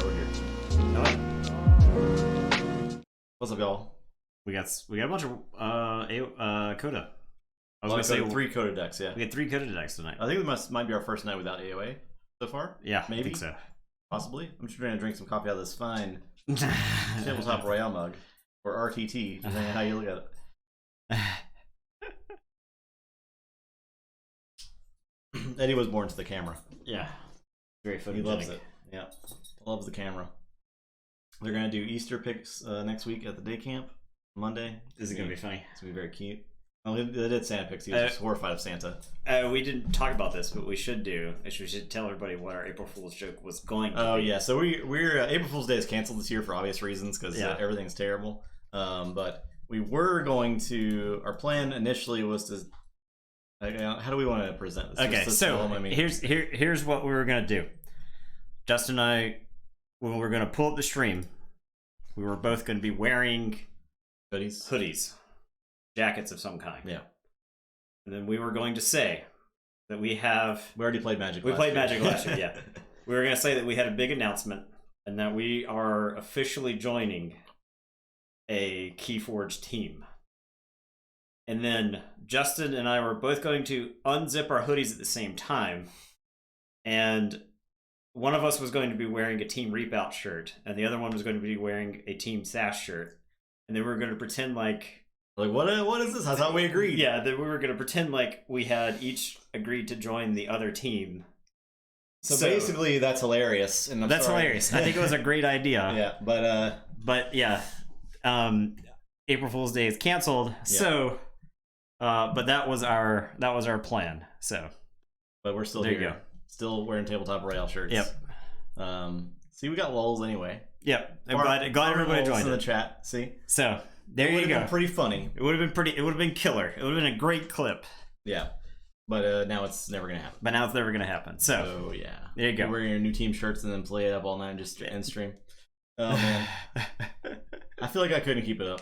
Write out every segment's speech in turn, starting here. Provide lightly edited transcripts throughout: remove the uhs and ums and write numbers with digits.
we're here. Hello. What's up, y'all? We got a bunch of Coda. I was Well, gonna say 3 Coda decks, yeah. we had 3 Coda decks tonight. I think it might be our first night without AOA so far. Yeah, maybe. I think so. Possibly. I'm just trying to drink some coffee out of this fine Tabletop Royale mug. Or RTT, depending on how you look at it. Eddie was born to the camera. Yeah. Very photogenic. He loves it. Yeah. Loves the camera. They're going to do Easter picks next week at the day camp. Monday. This is going to be funny. It's going to be very cute. Oh, they did Santa picks. He was just horrified of Santa. We didn't talk about this, but we should do. We should tell everybody what our April Fool's joke was going to be. Oh, yeah. So we're April Fool's Day is canceled this year for obvious reasons because everything's terrible. But we were going to... Our plan initially was to... how do we want to present this? Okay, so here's what we were going to do. Justin and I, when we were going to pull up the stream, we were both going to be wearing... Hoodies. Jackets of some kind. Yeah. And then we were going to say that we already played Magic last year. We played Magic last year, yeah. We were going to say that we had a big announcement and that we are officially joining a Keyforge team. And then Justin and I were both going to unzip our hoodies at the same time. And one of us was going to be wearing a Team Reap Out shirt, and the other one was going to be wearing a Team Sash shirt. And then we were going to pretend like what is this? I thought we agreed. Yeah, that we were going to pretend like we had each agreed to join the other team. So basically, that's hilarious. And that's hilarious. I think it was a great idea. Yeah, but yeah, April Fool's Day is canceled. Yeah. So, but that was our plan. So, but we're still there. Here. You go. Still wearing Tabletop Royale shirts. Yep. See, we got lulls anyway. Yep. Glad everybody joined in the chat. See. So. There you go. Been pretty funny. It would have been killer. It would have been a great clip. Yeah. But now it's never going to happen. So yeah. There you go. You're wearing your new team shirts and then play it up all night and just end stream. Oh, man. I feel like I couldn't keep it up.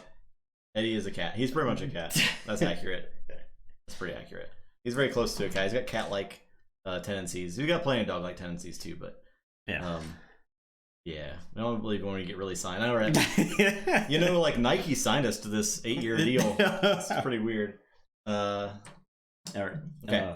Eddie is a cat. He's pretty much a cat. That's accurate. That's pretty accurate. He's very close to a cat. He's got cat-like tendencies. He's got plenty of dog-like tendencies, too, but... Yeah. Yeah, I don't believe when we get really signed. I know, right? You know, like Nike signed us to this 8-year deal. It's pretty weird. All right. Okay.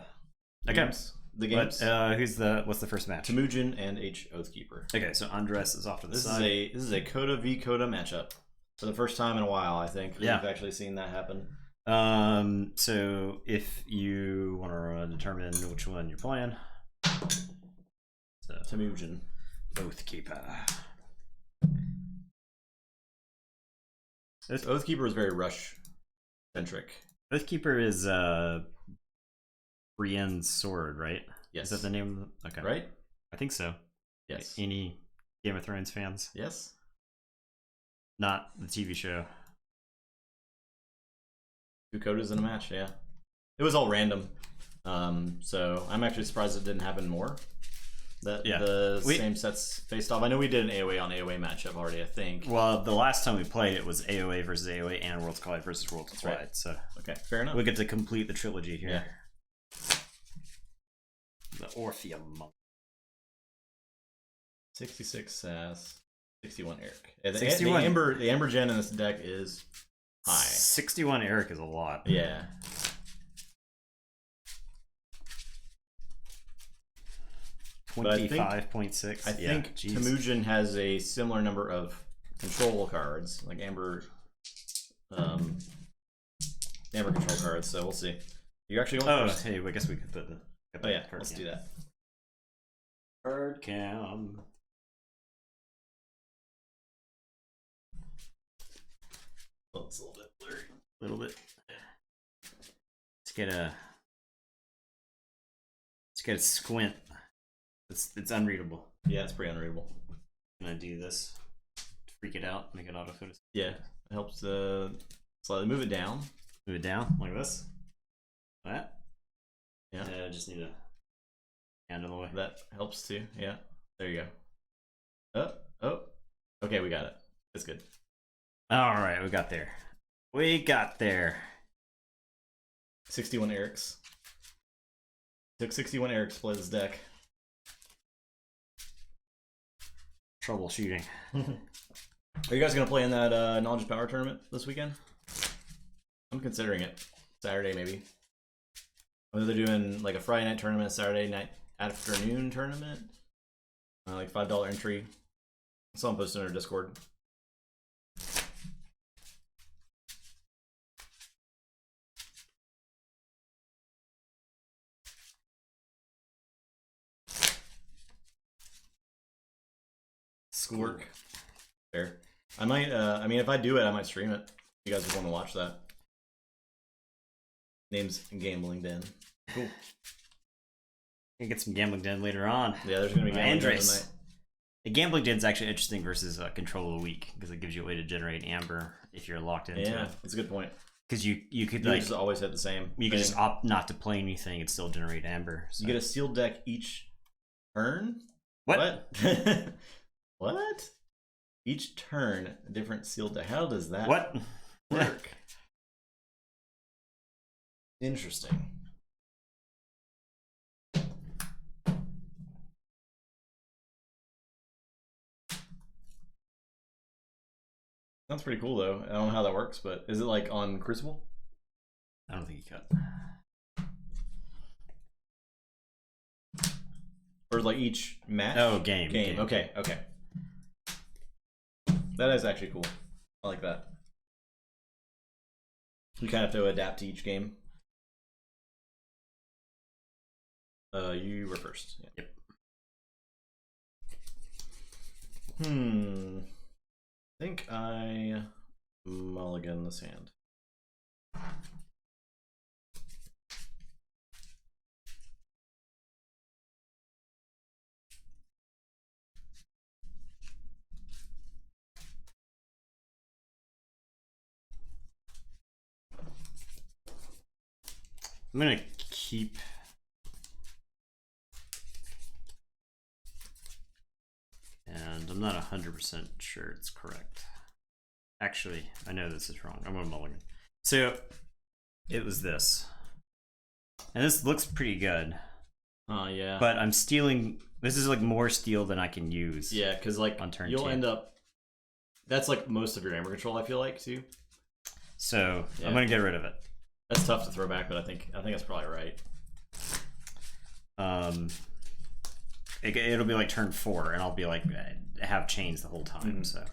Okay. The games. What's the first match? Temujin and H Oathkeeper. Okay, so Andres is off to the side. This is a Coda v Coda matchup for the first time in a while. I think we've actually seen that happen. So if you want to determine which one you're playing, Temujin. Oathkeeper. Oathkeeper is very rush centric. Oathkeeper is Brienne's sword, right? Yes. Is that the name? Okay. Right? I think so. Yes. Any Game of Thrones fans? Yes. Not the TV show. 2 Codas in a match, yeah. It was all random. So I'm actually surprised it didn't happen more. The same sets faced off. I know we did an AOA on AOA matchup already, I think. Well, the last time we played it was AOA versus AOA and Worlds Collide versus Worlds Collide. Right. So okay, fair enough. We get to complete the trilogy here. Yeah. The Orpheum. 66 Sass, 61 Eric. The Ember Gen in this deck is high. 61 Eric is a lot. Yeah. But 25.6. I think Temujin has a similar number of control cards, like Amber control cards. So we'll see. You actually going first? Hey, I guess we could put the. Let's do that. Card cam. Oh, it's a little bit blurry. A little bit. Let's get a squint. It's unreadable. Yeah, it's pretty unreadable. Can I do this? Freak it out, make it autofocus. Yeah, it helps slightly move it down. Move it down like this. That. Yeah. I just need a hand in the way. That helps too. Yeah. There you go. Oh. Okay, we got it. That's good. All right, we got there. 61 Erics. Took 61 Eric to play this deck. Troubleshooting. Are you guys gonna play in that Knowledge of Power tournament this weekend? I'm considering it. Saturday maybe. Whether they're doing like a Friday night tournament, Saturday night afternoon tournament, like $5 entry. I saw them posted on our Discord. Schoolwork. Fair. I might. I mean, if I do it, I might stream it. You guys would want to watch that. Name's Gambling Den. Cool. Can get some Gambling Den later on. Yeah, there's gonna be Gambling Den tonight. The Gambling Den's actually interesting versus Control of the Week because it gives you a way to generate amber if you're locked into it. Yeah, that's a good point. Because you could like just always hit the same. You could just opt not to play anything and still generate amber. So. You get a sealed deck each turn. What? What? Each turn, a different sealed deck. How does that work? Interesting. That's pretty cool, though. I don't know how that works, but is it like on Crucible? I don't think you cut. Or like each match? Oh, game. Okay. That is actually cool. I like that. You kind of have to adapt to each game. You were first. Yeah. Yep. I think I mulligan this hand. I'm gonna keep. And I'm not 100% sure it's correct. Actually, I know this is wrong. I'm gonna mulligan. So it was this, and this looks pretty good. Oh yeah. But I'm stealing. This is like more steel than I can use. Yeah, because like on turn you'll 2. end up. That's like most of your amber control. I feel like too. So yeah. I'm gonna get rid of it. That's tough to throw back, but I think that's probably right. It'll be like turn 4, and I'll be like have chains the whole time. So.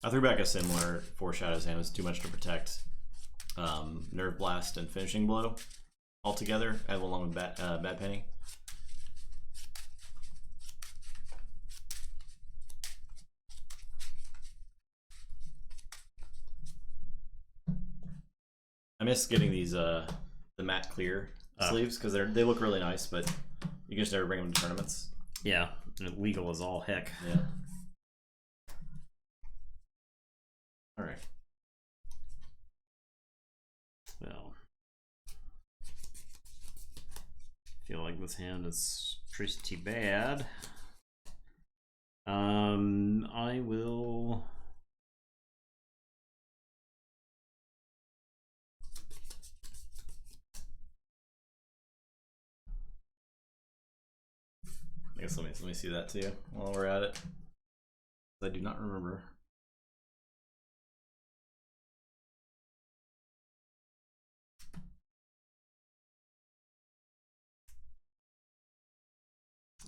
I threw back a similar Foreshadows hand. It was too much to protect Nerve Blast and Finishing Blow altogether, along with Bad Penny. I miss getting these the matte clear sleeves because they look really nice, but you can just never bring them to tournaments. Yeah, legal as all heck. Yeah. All right. Well, feel like this hand is pretty bad. I will. I guess let me see that too while we're at it. I do not remember.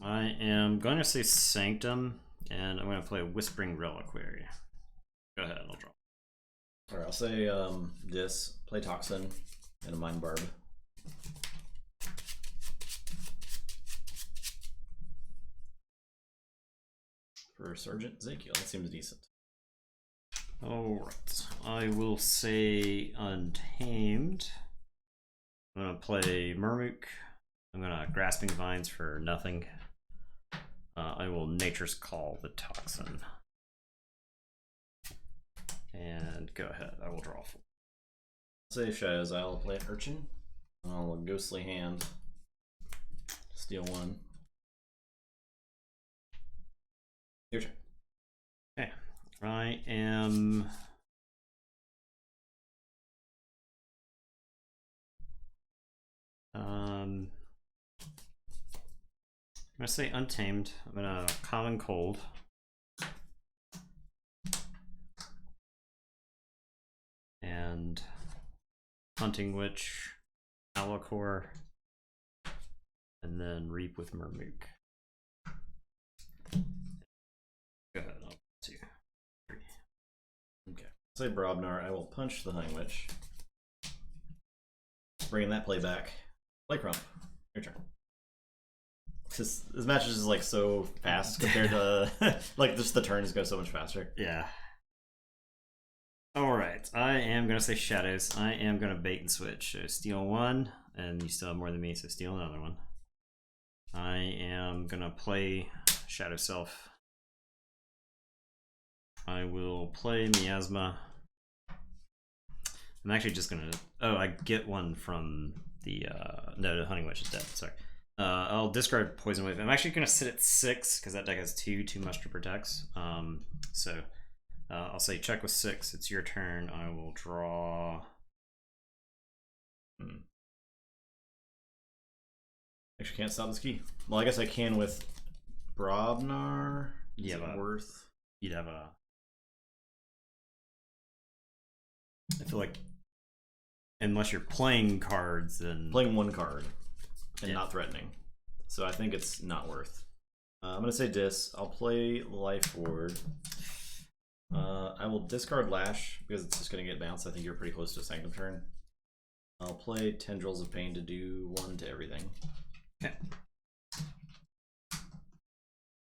I am going to say Sanctum, and I'm going to play Whispering Reliquary. Go ahead, I'll draw. Alright, I'll say play Toxin, and a Mind Barb. For Sergeant Ezekiel, that seems decent. Alright, I will say Untamed. I'm going to play Murmuk. I'm going to Grasping Vines for nothing. I will Nature's Call the Toxin. And go ahead, I will draw 4. Say Shadows, I'll play Urchin. I'll Ghostly Hand. Steal 1. Your turn. Okay, I am I'm gonna say Untamed. I'm gonna Common Cold. And Hunting Witch, Alacor, and then Reap with Mermook. Go ahead, I'll 2, 3. Okay. Say Brobnar, I will punch the Hunting Witch. Bringing that play back. Play Crump. Your turn. This match is just like so fast compared to like just the turns go so much faster. Yeah. Alright, I am gonna say Shadows. I am gonna bait and switch. So steal 1, and you still have more than me, so steal another one. I am gonna play Shadow Self. I will play Miasma. I'm actually just gonna. Oh, I get one from the. No, the Hunting Witch is dead. Sorry. I'll discard Poison Wave. I'm actually gonna sit at 6 because that deck has 2 muster protects. So I'll say check with 6. It's your turn. I will draw. Actually, can't stop this key. Well, I guess I can with Brobnar. Is it worth? You'd have a. I feel like unless you're playing cards, then Playing 1 card and not threatening. So I think it's not worth. I'm gonna say Dis. I'll play Life Ward. I will discard Lash because it's just gonna get bounced. I think you're pretty close to a Sanctum turn. I'll play Tendrils of Pain to do 1 to everything. Okay.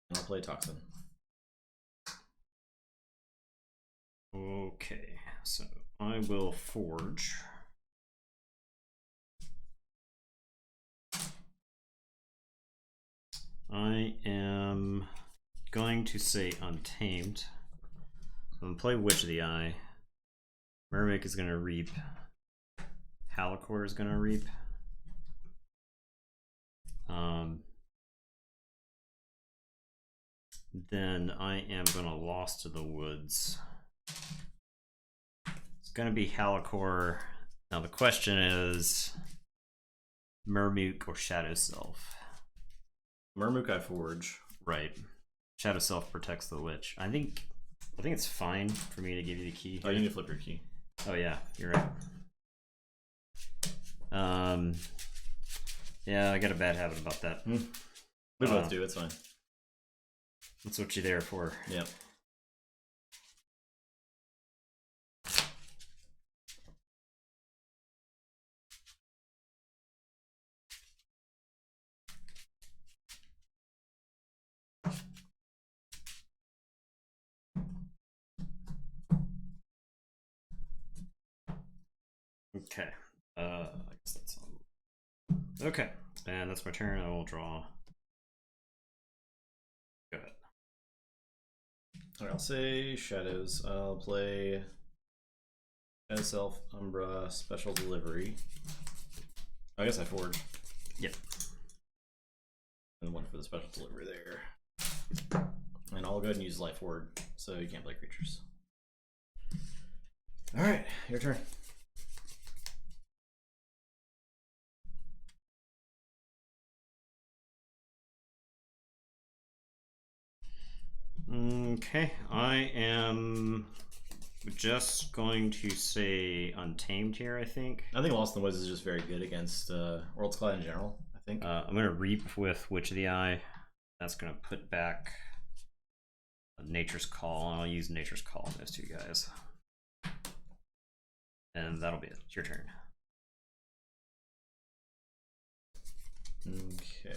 And I'll play Toxin. Okay, so I will Forge. I am going to say Untamed. I'm going to play Witch of the Eye. Mermaid is going to Reap. Halacor is going to Reap. Then I am going to Lost to the Woods. It's going to be Halacor. Now the question is Mermook or Shadow Self? Mermook I Forge. Right. Shadow Self protects the Witch. I think it's fine for me to give you the key. Oh, you need to flip your key. Oh yeah, you're right. Yeah, I got a bad habit about that. We both do, it's fine. That's what you're there for. Yep. Okay. I guess that's on. Okay, and that's my turn. I will draw. Go ahead. Alright, I'll say Shadows. I'll play Shadow Self, Umbra, Special Delivery. I guess I Forge. Yep. And 1 for the Special Delivery there. And I'll go ahead and use Life Ward, so you can't play creatures. Alright, your turn. Okay, I am just going to say Untamed here, I think. I think Lost in the Woods is just very good against World's Collide in general, I think. I'm going to Reap with Witch of the Eye. That's going to put back Nature's Call. I'll use Nature's Call on those 2 guys. And that'll be it. It's your turn. Okay.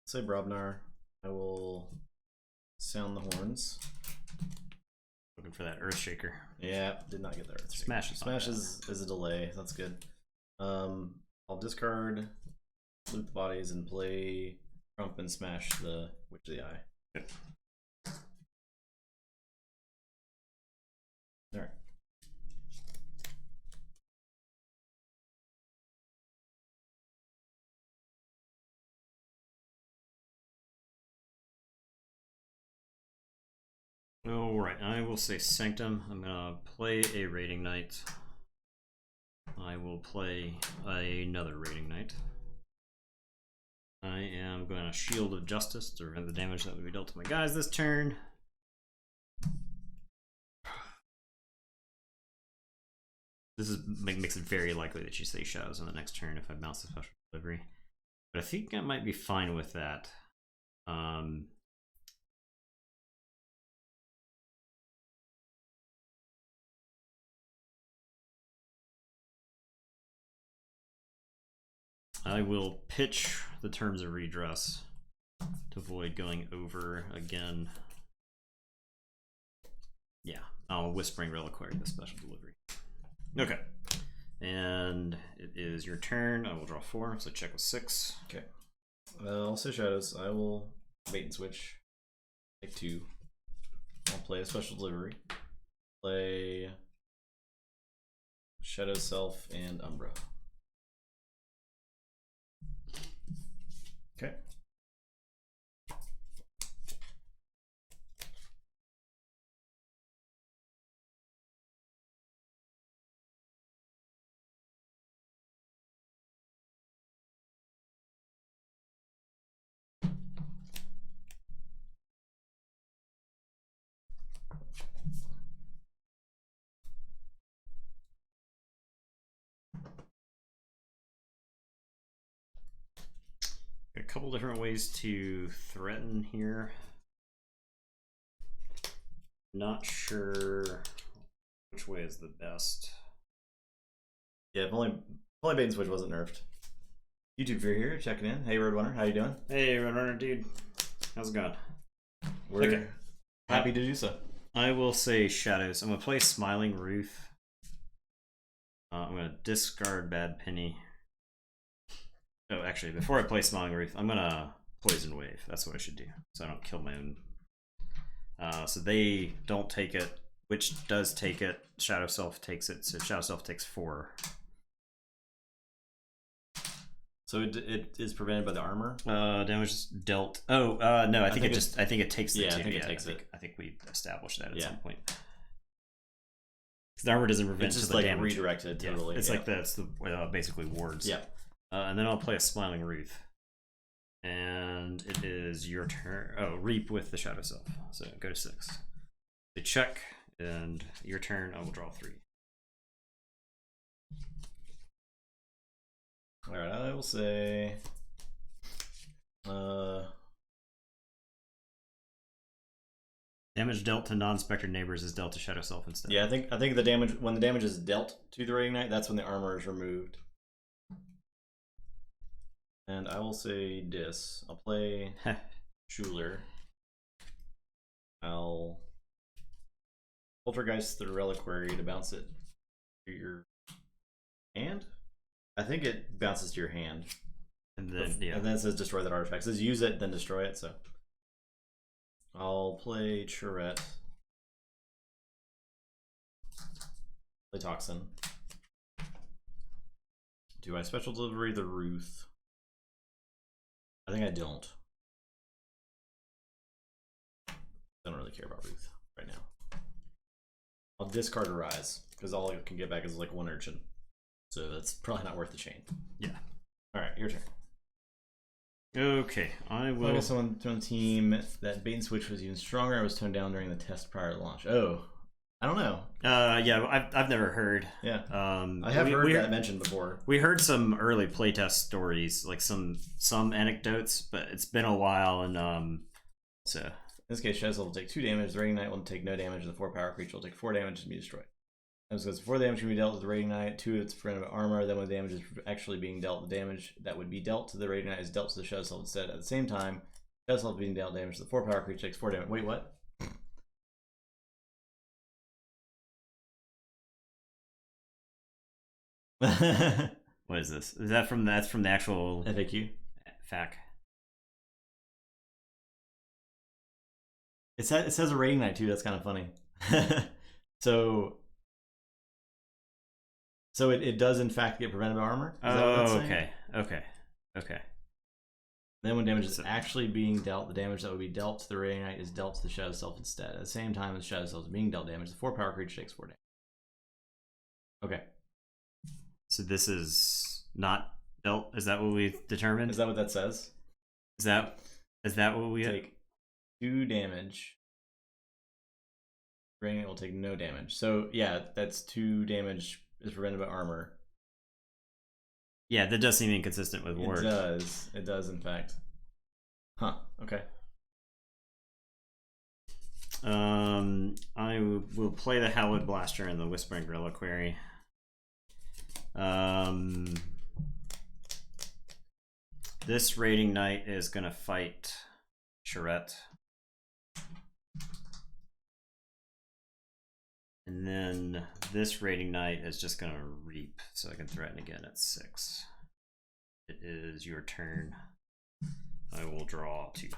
Say Brobnar. I will sound the horns. Looking for that Earthshaker. Yeah, did not get the Earthshaker. Smash is a delay. That's good. I'll discard loot the bodies and play Trump and smash the Witch of the Eye. Good. All right. Alright, I will say Sanctum. I'm gonna play a Raiding Knight. I will play another Raiding Knight. I am going to Shield of Justice to prevent the damage that would be dealt to my guys this turn. This makes it very likely that you say Shadows on the next turn if I bounce the special delivery. But I think I might be fine with that. I will pitch the terms of redress to avoid going over again. Yeah, I'll Whispering Reliquary the special delivery. Okay. And it is your turn. I will draw 4, so check with 6. Okay. I'll say Shadows. I will bait and switch. Take 2. I'll play a special delivery. Play Shadow Self and Umbra. Okay. A couple different ways to threaten here. Not sure which way is the best. Yeah, if only bait and switch wasn't nerfed. YouTube viewer here, checking in. Hey Roadrunner, how you doing? Hey Roadrunner dude, how's it going? We're okay. Happy to do so. I will say Shadows. I'm gonna play Smiling Ruth. I'm gonna discard Bad Penny. Oh, actually, before I play Smiling Ruth, I'm gonna Poison Wave. That's what I should do, so I don't kill my own. So they don't take it. Witch does take it. Shadow Self takes it. So Shadow Self takes 4. So it is prevented by the armor. Damage dealt. Oh, no. I think it just. I think it takes the 2. I think it takes it. I think we established that at some point. Because the armor doesn't prevent. It's just the like damage. redirected totally. It's like that's the basically wards. Yeah. And then I'll play a Smiling Ruth. And it is your turn. Oh, Reap with the Shadow Self. So go to 6. They check, and your turn, I will draw 3. Alright, I will say damage dealt to non-spectre neighbors is dealt to Shadow Self instead. Yeah, I think the damage when the damage is dealt to the Raiding Knight, that's when the armor is removed. And I will say Dis. I'll play Schuler. I'll Poltergeist the Reliquary to bounce it to your hand. I think it bounces to your hand. And then and then it says destroy that artifact. It says use it, then destroy it, so I'll play Churette. Play Toxin. Do I special delivery the Ruth? I think I don't. I don't really care about Ruth right now. I'll discard a Rise, because all I can get back is like 1 Urchin. So that's probably not worth the chain. Yeah. Alright, your turn. Okay, I will. I got someone on the team that bait and switch was even stronger. I was toned down during the test prior to launch. Oh, I don't know. Yeah, I've never heard. Yeah. I have heard that mentioned before. We heard some early playtest stories, like some anecdotes, but it's been a while, and so. In this case, Shadow will take 2 damage. The Raiding Knight will take no damage. The 4 power creature will take 4 damage and be destroyed. And so 4 damage can be dealt to the Raiding Knight. 2, it's prevented by armor. Then when the damage is actually being dealt, the damage that would be dealt to the Raiding Knight is dealt to the Shadow Self instead. At the same time, Shadow Self being dealt damage to the 4 power creature takes 4 damage. Wait, what? What is this? Is that from that's from the actual FAQ? FAQ. It says a Raiding Knight too. That's kind of funny. So it does in fact get prevented by armor? Oh, okay. Then when damage is actually being dealt, the damage that would be dealt to the Rating Knight is dealt to the Shadow Self instead. At the same time as Shadow Self is being dealt damage, the 4-power creature takes 4 damage. Okay. So this is not dealt? Is that what we determined? Is that what that says? Is that what we take 2 damage? Rating Knight will take no damage. So yeah, that's 2 damage is prevented by armor. Yeah, that does seem inconsistent with words. It does in fact. Huh, okay. I will play the Hallowed Blaster and the Whispering Reliquary. This Rating Knight is gonna fight Charette. And then this Rating Knight is just gonna reap, so I can threaten again at 6. It is your turn. I will draw 2.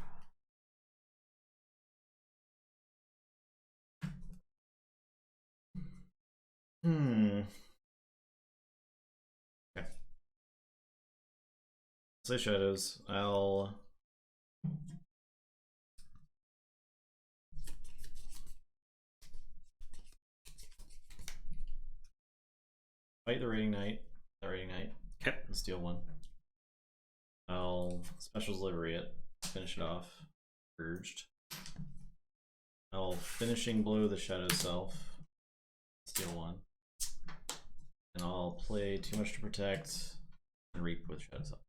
Okay. Say shadows. I'll fight the Rating Knight. The Rating Knight. Okay. And steal 1. I'll special delivery it. Finish it off. Purged. I'll finishing blow the Shadow Self. Steal 1. And I'll play too much to protect and reap with Shadow Self.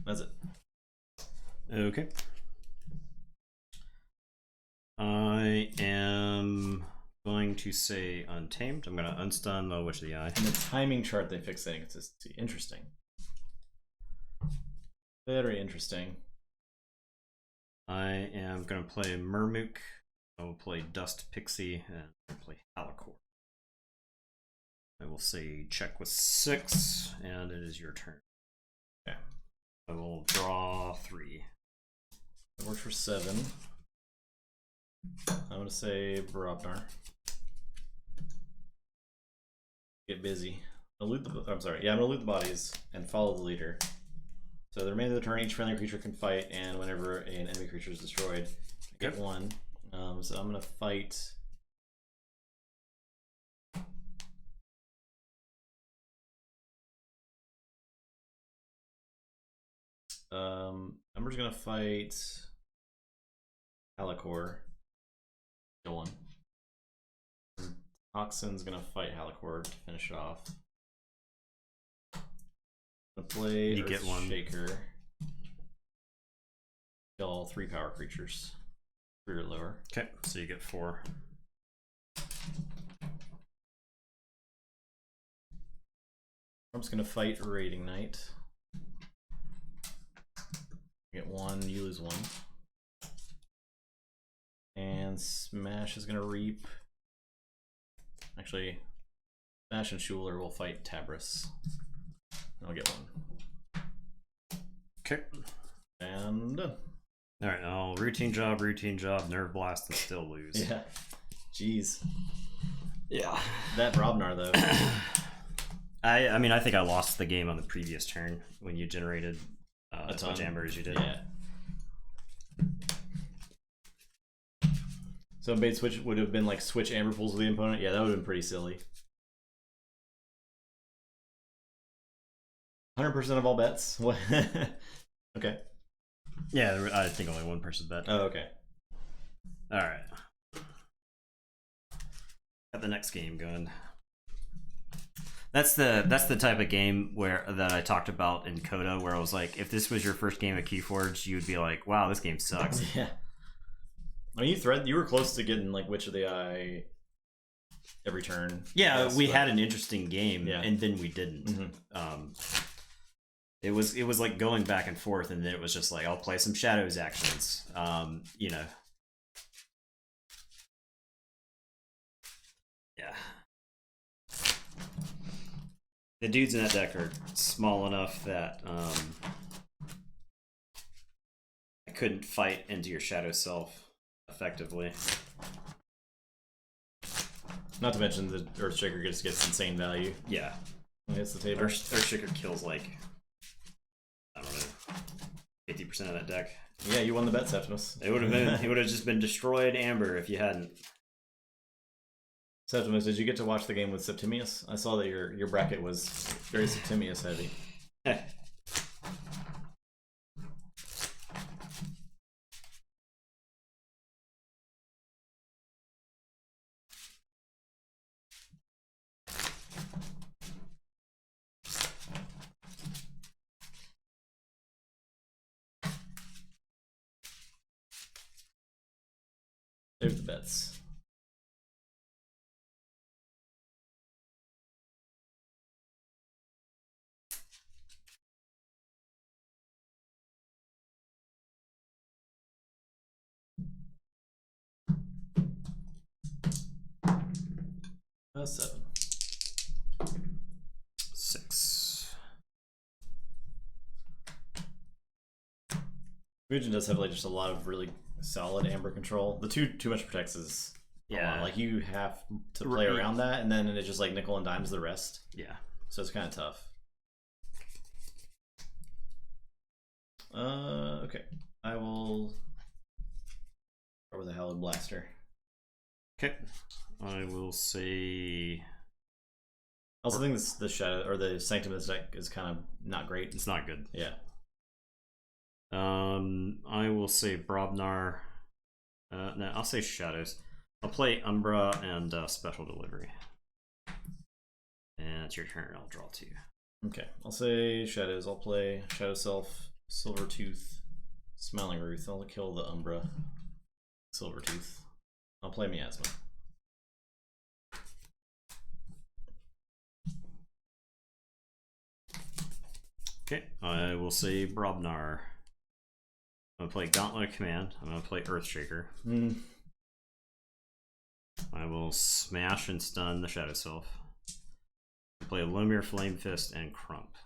That's it. Okay. I am going to say Untamed. I'm going to unstun the Witch of the Eye. And the timing chart they fix that inconsistency. Interesting. Very interesting. I am going to play Murmook. I will play Dust Pixie and I'll play Halicore. I will say check with 6, and it is your turn. Okay. I will draw 3. That works for 7. I'm going to say Barabnar. Get busy. I'm sorry. Yeah, I'm going to loot the bodies and follow the leader. So the remainder of the turn, each friendly creature can fight, and whenever an enemy creature is destroyed, I get 1. So I'm going to fight. I'm just going to fight Halicore. Kill 1. Toxin's going to fight Halicore to finish it off. I'm going to play you get 1. Shaker. Kill all 3 power creatures. 3 or lower. Okay, so you get 4. I'm just gonna fight Rating Knight. Get 1, you lose 1. And Smash is gonna reap. Actually, Smash and Schuler will fight Tabris. And I'll get 1. Okay. And done. Alright, I'll routine job, nerve blast, and still lose. Yeah. Jeez. Yeah. That Brobnar though. I mean, I think I lost the game on the previous turn when you generated a as ton. much amber as you did. Yeah. So bait switch would have been like switch amber pools with the opponent. Yeah, that would have been pretty silly. 100% of all bets. What? Okay. Yeah, I think only one person bet. Oh, okay. All right. Got the next game going. That's the type of game that I talked about in Coda, where I was like, if this was your first game at Keyforge, you would be like, wow, this game sucks. Yeah. I mean, you were close to getting like Witch of the Eye every turn. Yeah, yes, we had an interesting game, yeah. And then we didn't. Mm-hmm. It was like going back and forth, and then it was just like, I'll play some Shadows actions. You know. Yeah. The dudes in that deck are small enough that I couldn't fight into your Shadow Self effectively. Not to mention the Earthshaker gets insane value. Yeah. When it hits the table. Earthshaker kills like 50% of that deck. Yeah, you won the bet, Septimus. It would have just been destroyed amber if you hadn't. Septimus, did you get to watch the game with Septimius? I saw that your bracket was very Septimius heavy. There's the bets. Seven. 6. Region does have like just a lot of really solid amber control. The too much protects is like you have to play around that, and then it just like nickel and dimes the rest. Yeah. So it's kind of tough. Okay. I will start with a Hallowed Blaster. Okay. I will say. I also think the Shadow or the Sanctum of this deck is kind of not great. It's not good. Yeah. I will say Brobnar. No, I'll say Shadows. I'll play Umbra and Special Delivery. And it's your turn. I'll draw 2. Okay. I'll say Shadows. I'll play Shadow Self, Silver Tooth, Smiling Ruth. I'll kill the Umbra, Silver Tooth. I'll play Miasma. Okay, I will say Brobnar. I'm going to play Gauntlet of Command. I'm going to play Earthshaker. I will smash and stun the Shadow Self. I'll play Lomir, Flame Fist, and Crump.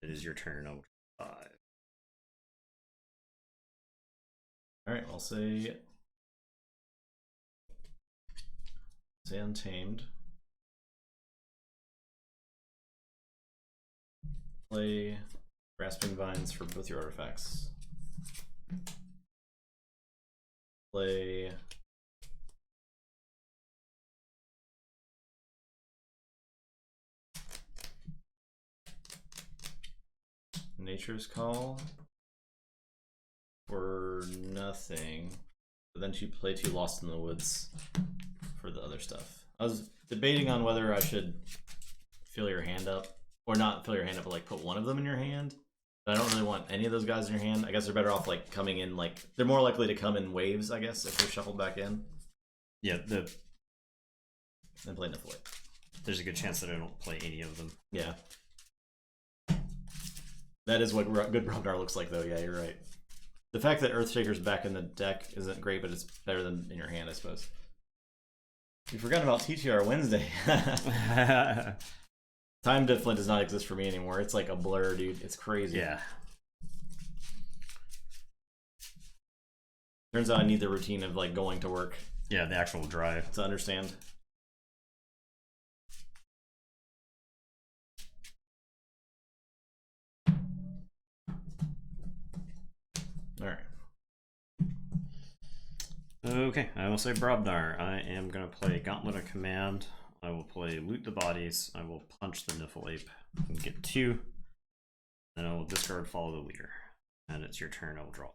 It is your turn. I'll draw 5. Alright, I'll say Untamed. Play Grasping Vines for both your artifacts. Play Nature's Call for nothing, but then she played 2 Lost in the Woods for the other stuff. I was debating on whether I should fill your hand up, or not fill your hand up, but like put one of them in your hand. But I don't really want any of those guys in your hand. I guess they're better off like coming in, like they're more likely to come in waves, I guess, if they're shuffled back in. Yeah, Then play Niffle. there's a good chance that I don't play any of them. Yeah. That is what good Brobnar looks like, though. Yeah, you're right. The fact that Earthshaker's back in the deck isn't great, but it's better than in your hand, I suppose. You forgot about TTR Wednesday. Time Difflin does not exist for me anymore. It's like a blur, dude. It's crazy. Yeah. Turns out I need the routine of like going to work. Yeah, the actual drive. To understand. Alright. Okay, I will say Brobnar. I am going to play Gauntlet of Command. I will play Loot the Bodies. I will punch the Niffle Ape and get 2. Then I will discard Follow the Leader. And it's your turn. I will draw.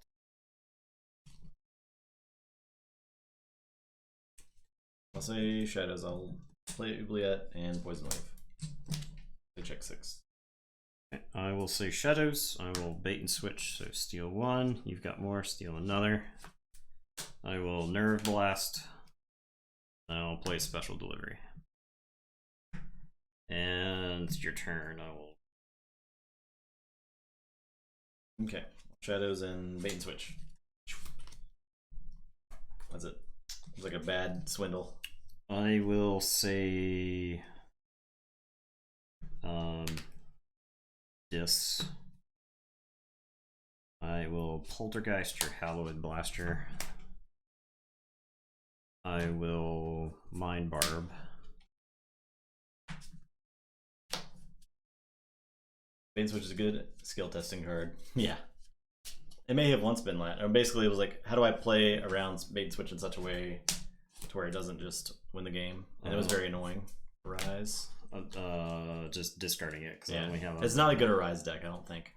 I'll say Shadows. I'll play Oubliette and Poison Wave. They check 6. Okay, I will say Shadows. I will bait and switch. So steal 1. You've got more. Steal another. I will Nerve Blast. I'll play Special Delivery. And it's your turn. I will. Okay. Shadows and bait and switch. That's it. It's like a bad swindle. I will say this. I will Poltergeist your Hallowed Blaster. I will Mind Barb. Bait and switch is a good skill testing card. Yeah. It may have once been that. Or basically, it was like, how do I play around bait and switch in such a way to where it doesn't just win the game? And it was very annoying. Rise. Just discarding it because Yeah. I only have. It's not a good Arise deck, I don't think.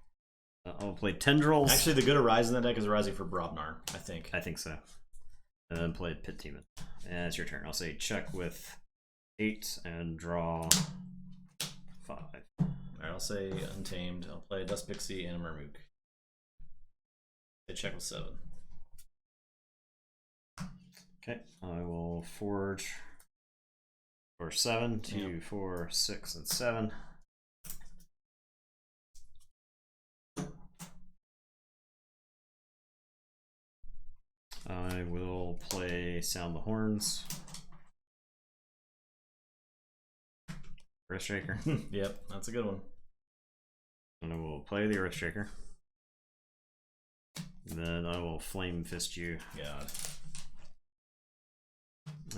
I'll play Tendrils. Actually, the good Arise in that deck is Arising for Brobnar, I think. I think so. And then play Pit Demon. And it's your turn. I'll say check with 8 and draw 5. Alright, I'll say Untamed. I'll play a Dust Pixie and a Mermook. Say check with 7. Okay, I will forge for 7, 2, 4, 6, and 7. I will play Sound the Horns. Earthshaker. Yep, that's a good one. And I will play the Earthshaker. Then I will Flame Fist you. God.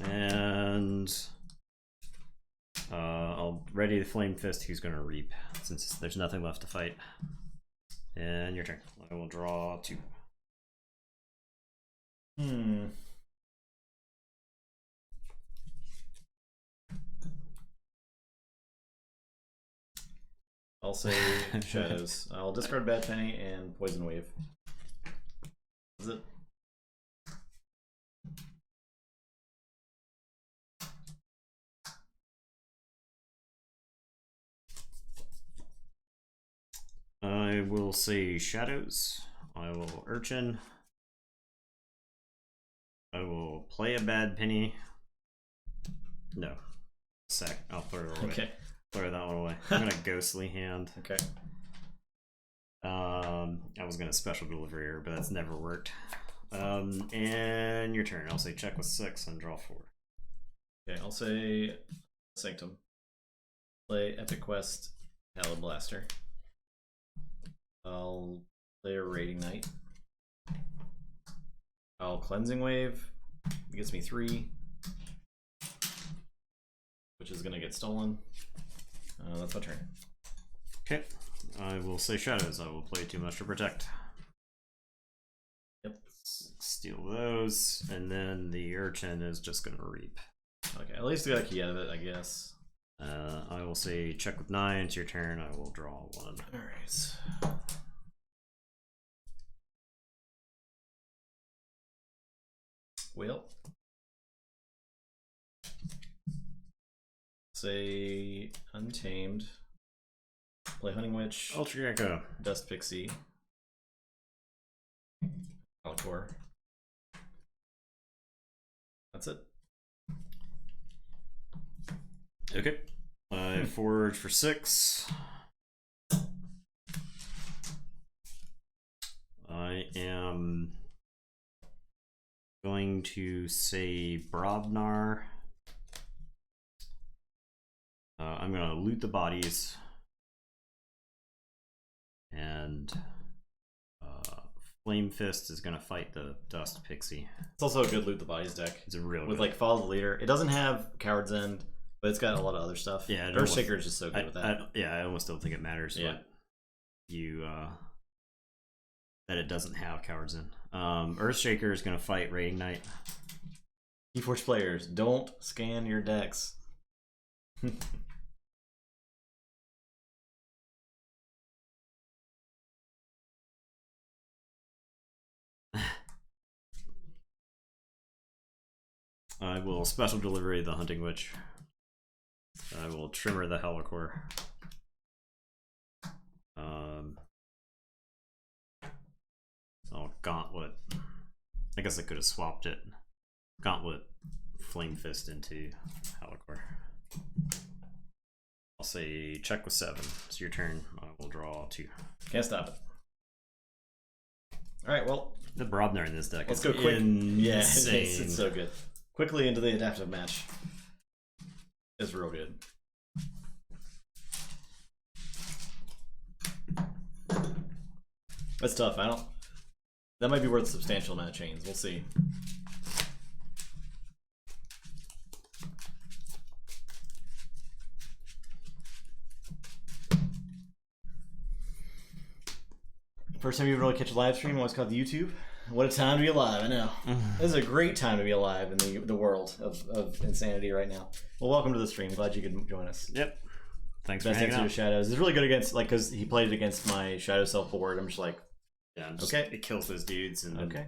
And I'll ready the Flame Fist. He's going to reap since there's nothing left to fight. And your turn. I will draw 2. I'll say Shadows. I'll discard Bad Penny and Poison Wave. Is it? I will say Shadows. I will Urchin. I will play a Bad Penny. No. I'll throw it away. Okay. Throw that one away. I'm gonna Ghostly Hand. Okay. I was gonna Special Delivery her, but that's never worked. And your turn. I'll say check with 6 and draw 4. Okay, I'll say Sanctum. Play Epic Quest, Hallowed Blaster. I'll play a Raiding Knight. I'll Cleansing Wave. It gets me 3. Which is gonna get stolen. That's my turn. Okay. I will say Shadows. I will play too much to protect. Yep. Steal those, and then the Urchin is just gonna reap. Okay, at least I got a key out of it, I guess. I will say check with 9. It's your turn. I will draw 1. Alright. Well. Say Untamed. Play Hunting Witch. Ultra Gecko. Dust Pixie. Alcor. That's it. Okay. I forge for 6. I am going to say Brobnar. I'm going to loot the bodies. And Flame Fist is going to fight the Dust Pixie. It's also a good Loot the Bodies deck. It's a real with good. like Follow the Leader. It doesn't have Coward's End, but it's got a lot of other stuff. Yeah, Earthshaker is just so good with that. I almost don't think it matters. Yeah. What you that it doesn't have Coward's End. Earthshaker is going to fight Raiding Knight. Keyforge players, don't scan your decks. I will Special Delivery the Hunting Witch. I will Trimmer the Helicore. Gauntlet. I guess I could have swapped it. Gauntlet Flame Fist into Helicore. I'll say check with 7. It's your turn. I will draw 2. Can't stop it. Alright, well. The Brobnar in this deck Let's is go quick. insane. Yeah, it's so good. Quickly into the adaptive match. It's real good. That's tough. That might be worth a substantial amount of chains. We'll see. First time you really catch a live stream, what's called YouTube. What a time to be alive, I know. This is a great time to be alive in the world of insanity right now. Well, welcome to the stream. Glad you could join us. Yep. Thanks Best for hanging answer out. to Shadows. It's really good against, like, because he played it against my Shadow Self board. I'm just like, Yeah, okay. It kills those dudes. And Okay.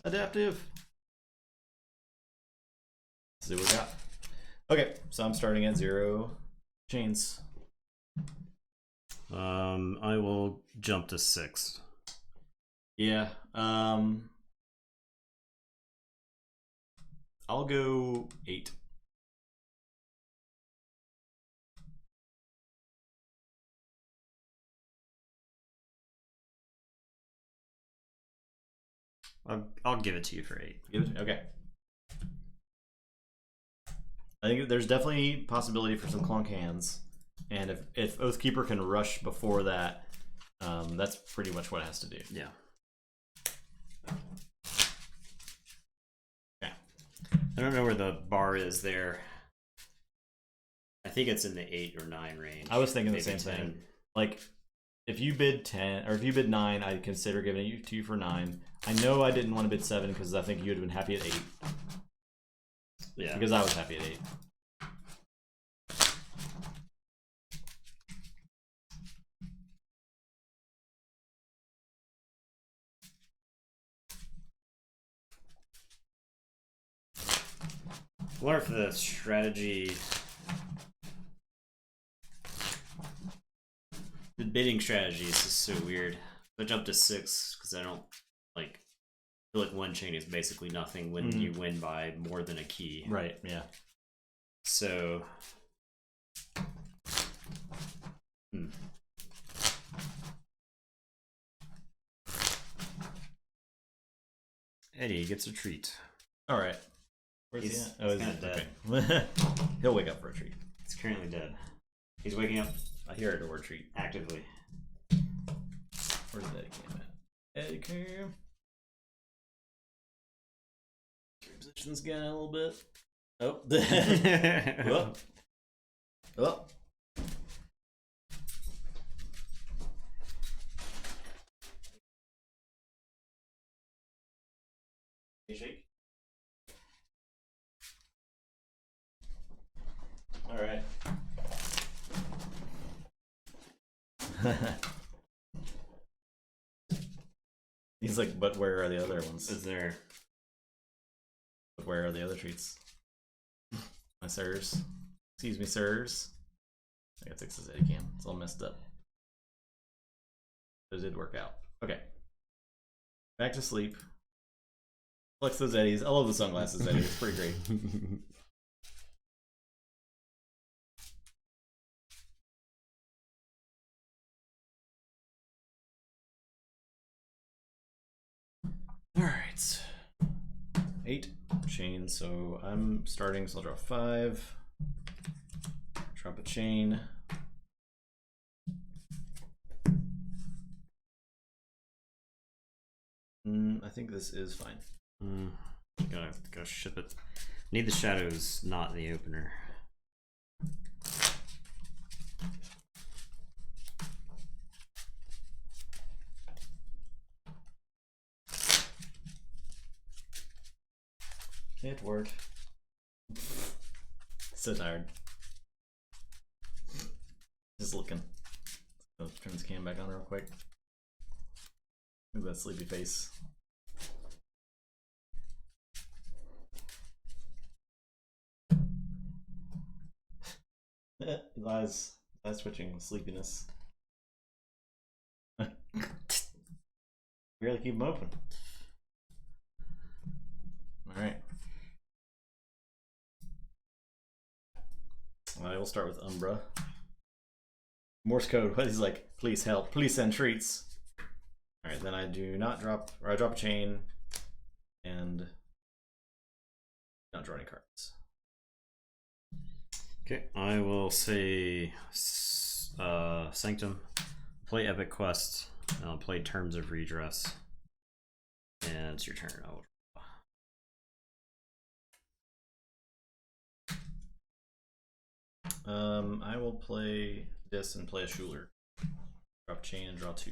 Adaptive. Let's see what we got. Okay, so I'm starting at 0 chains. I will jump to 6. Yeah. I'll go 8. I'll give it to you for 8. Okay. I think there's definitely possibility for some clunk hands, and if Oathkeeper can rush before that, that's pretty much what it has to do. Yeah. Okay. I don't know where the bar is there. I think it's in the 8 or 9 range. I was thinking the Maybe same 10. thing. Like, if you bid 10 or if you bid 9, I'd consider giving it to you for 9. I know I didn't want to bid 7 because I think you would have been happy at 8. Yeah. Because I was happy at 8. I wonder if the strategy, the bidding strategy is just so weird. I jumped to 6 because I don't like. I feel like one chain is basically nothing when you win by more than a key. Right. Yeah. So. Eddie gets a treat. All right. Where's He's he at? Oh, kinda dead. Okay. He'll wake up for a treat. He's currently dead. He's waking up I hear a door treat. actively. Where's Eddie Cam at? Eddie Cam. Reposition this guy a little bit. Oh. Whoop. Oh. Shake. All right. He's like, but where are the other ones? Is there? But where are the other treats? My sirs. Excuse me, sirs. I gotta fix this Eddie cam. It's all messed up. But it did work out. Okay. Back to sleep. Flex those Eddies. I love the sunglasses, Eddie. It's pretty great. Alright. 8 chains, so I'm starting, so I'll draw 5. Drop a chain. I think this is fine. Gotta ship it. Need the shadows, not the opener. It worked. So tired. Just looking. Let's turn this cam back on real quick. Look at that sleepy face. His eyes twitching with sleepiness. Barely keep them open. Alright. I will start with Umbra. Morse code, what he's like, please help, please send treats. Alright, then I do not drop, or I drop a chain, and not draw any cards. Okay, I will say Sanctum, play Epic Quest, and I'll play Terms of Redress. And it's your turn. I will play this and play a Schuler. Drop chain and draw 2.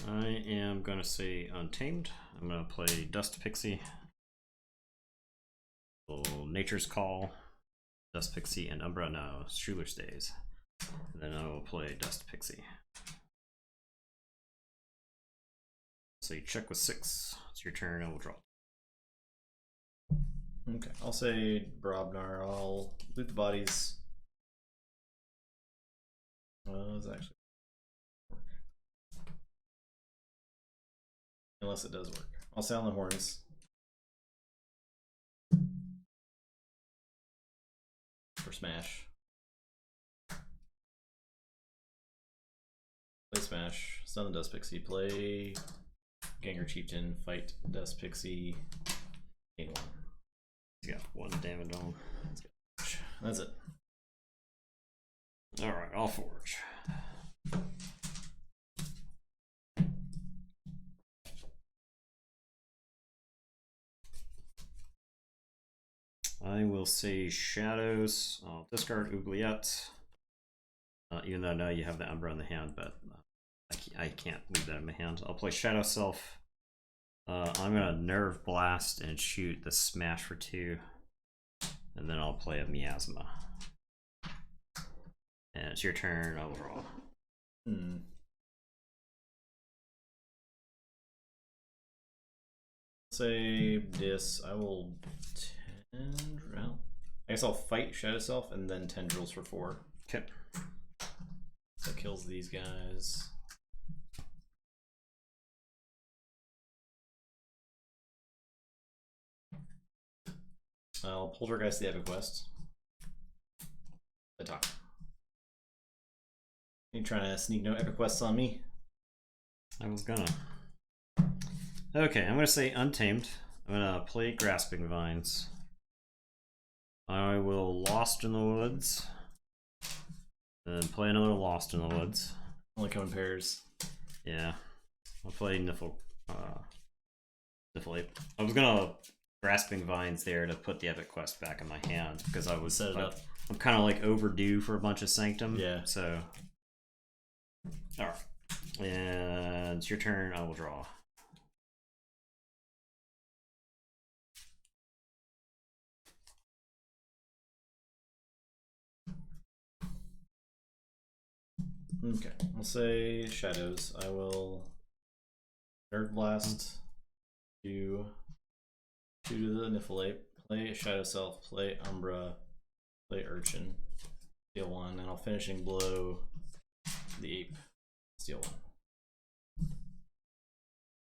I am going to say Untamed. I'm going to play Dust Pixie. Nature's Call, Dust Pixie, and Umbra. No, Schuler stays. And then I will play Dust Pixie. So you check with 6. It's your turn. I will draw. Okay, I'll say Brobnar. I'll loot the bodies. Does it actually work? Unless it does work. I'll sound the horns. For smash. Play smash. Stun the Dust Pixie. Play Ganger Chieftain. Fight Dust Pixie. Gain 1. He's got 1 damage on. That's it. Alright, I'll forge. I will say Shadows. I'll discard Oubliette. Even though I know you have the Umbra in the hand, but I can't leave that in my hand. I'll play Shadow Self. I'm gonna Nerve Blast and shoot the Smash for 2. And then I'll play a Miasma. And it's your turn, I will draw. Say this. I will tendril. I guess I'll fight Shadow Self and then tendrils for 4. Okay. That kills these guys. I'll poltergeist the Epic Quest. The top. You trying to sneak no Epic Quests on me? I was gonna. Okay, I'm gonna say Untamed. I'm gonna play Grasping Vines. I will Lost in the Woods. Then play another Lost in the Woods. Only come in pairs. Yeah. I'll play Niffle Ape. I was gonna Grasping Vines there to put the Epic Quest back in my hand because I was set it up. I'm kind of like overdue for a bunch of Sanctum. Yeah. So. Alright. And it's your turn. I will draw. Okay, I'll say Shadows. I will Nerve Blast, do 2 to the Niffle Ape, play Shadow Self, play Umbra, play Urchin, steal 1, and I'll Finishing Blow the Ape, steal 1.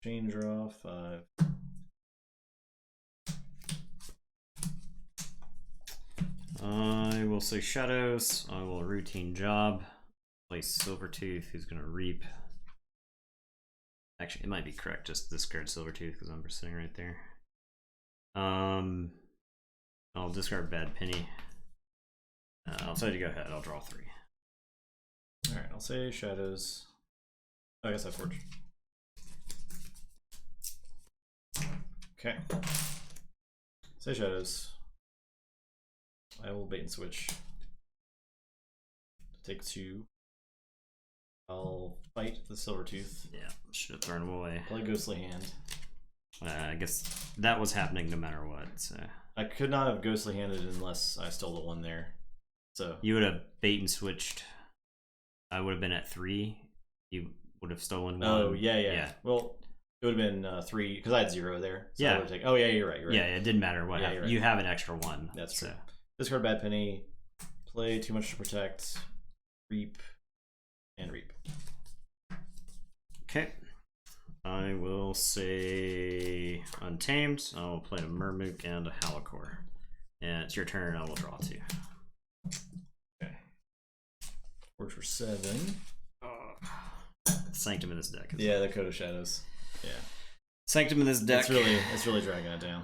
Chain draw 5. I will say Shadows. I will Routine Job. Play Silvertooth, who's going to Reap. Actually, it might be correct. Just discard Silvertooth because I'm sitting right there. I'll discard Bad Penny. I'll tell you to go ahead. I'll draw 3. Alright, I'll say Shadows. I guess I Forge. Okay. Say Shadows. I will Bait and Switch. Take 2. I'll fight the Silvertooth. Yeah, should have thrown him away. Play Ghostly Hand. I guess that was happening no matter what. So I could not have Ghostly Handed unless I stole the 1 there. So you would have bait and switched. I would have been at 3. You would have stolen 1. Oh yeah. Well, it would have been 3 because I had 0 there. So yeah. I would have oh yeah, you're right. Yeah, it didn't matter what. Yeah, right. You have an extra 1. That's true. Discard Bad Penny. Play Too Much to Protect. Reap. And Reap. Okay. I will say Untamed. I will play a Murmook and a Halakor. And it's your turn. I will draw 2. Okay. Forge for 7. Sanctum in this deck. Yeah, the Code of Shadows. Yeah. Sanctum in this deck. It's really dragging it down.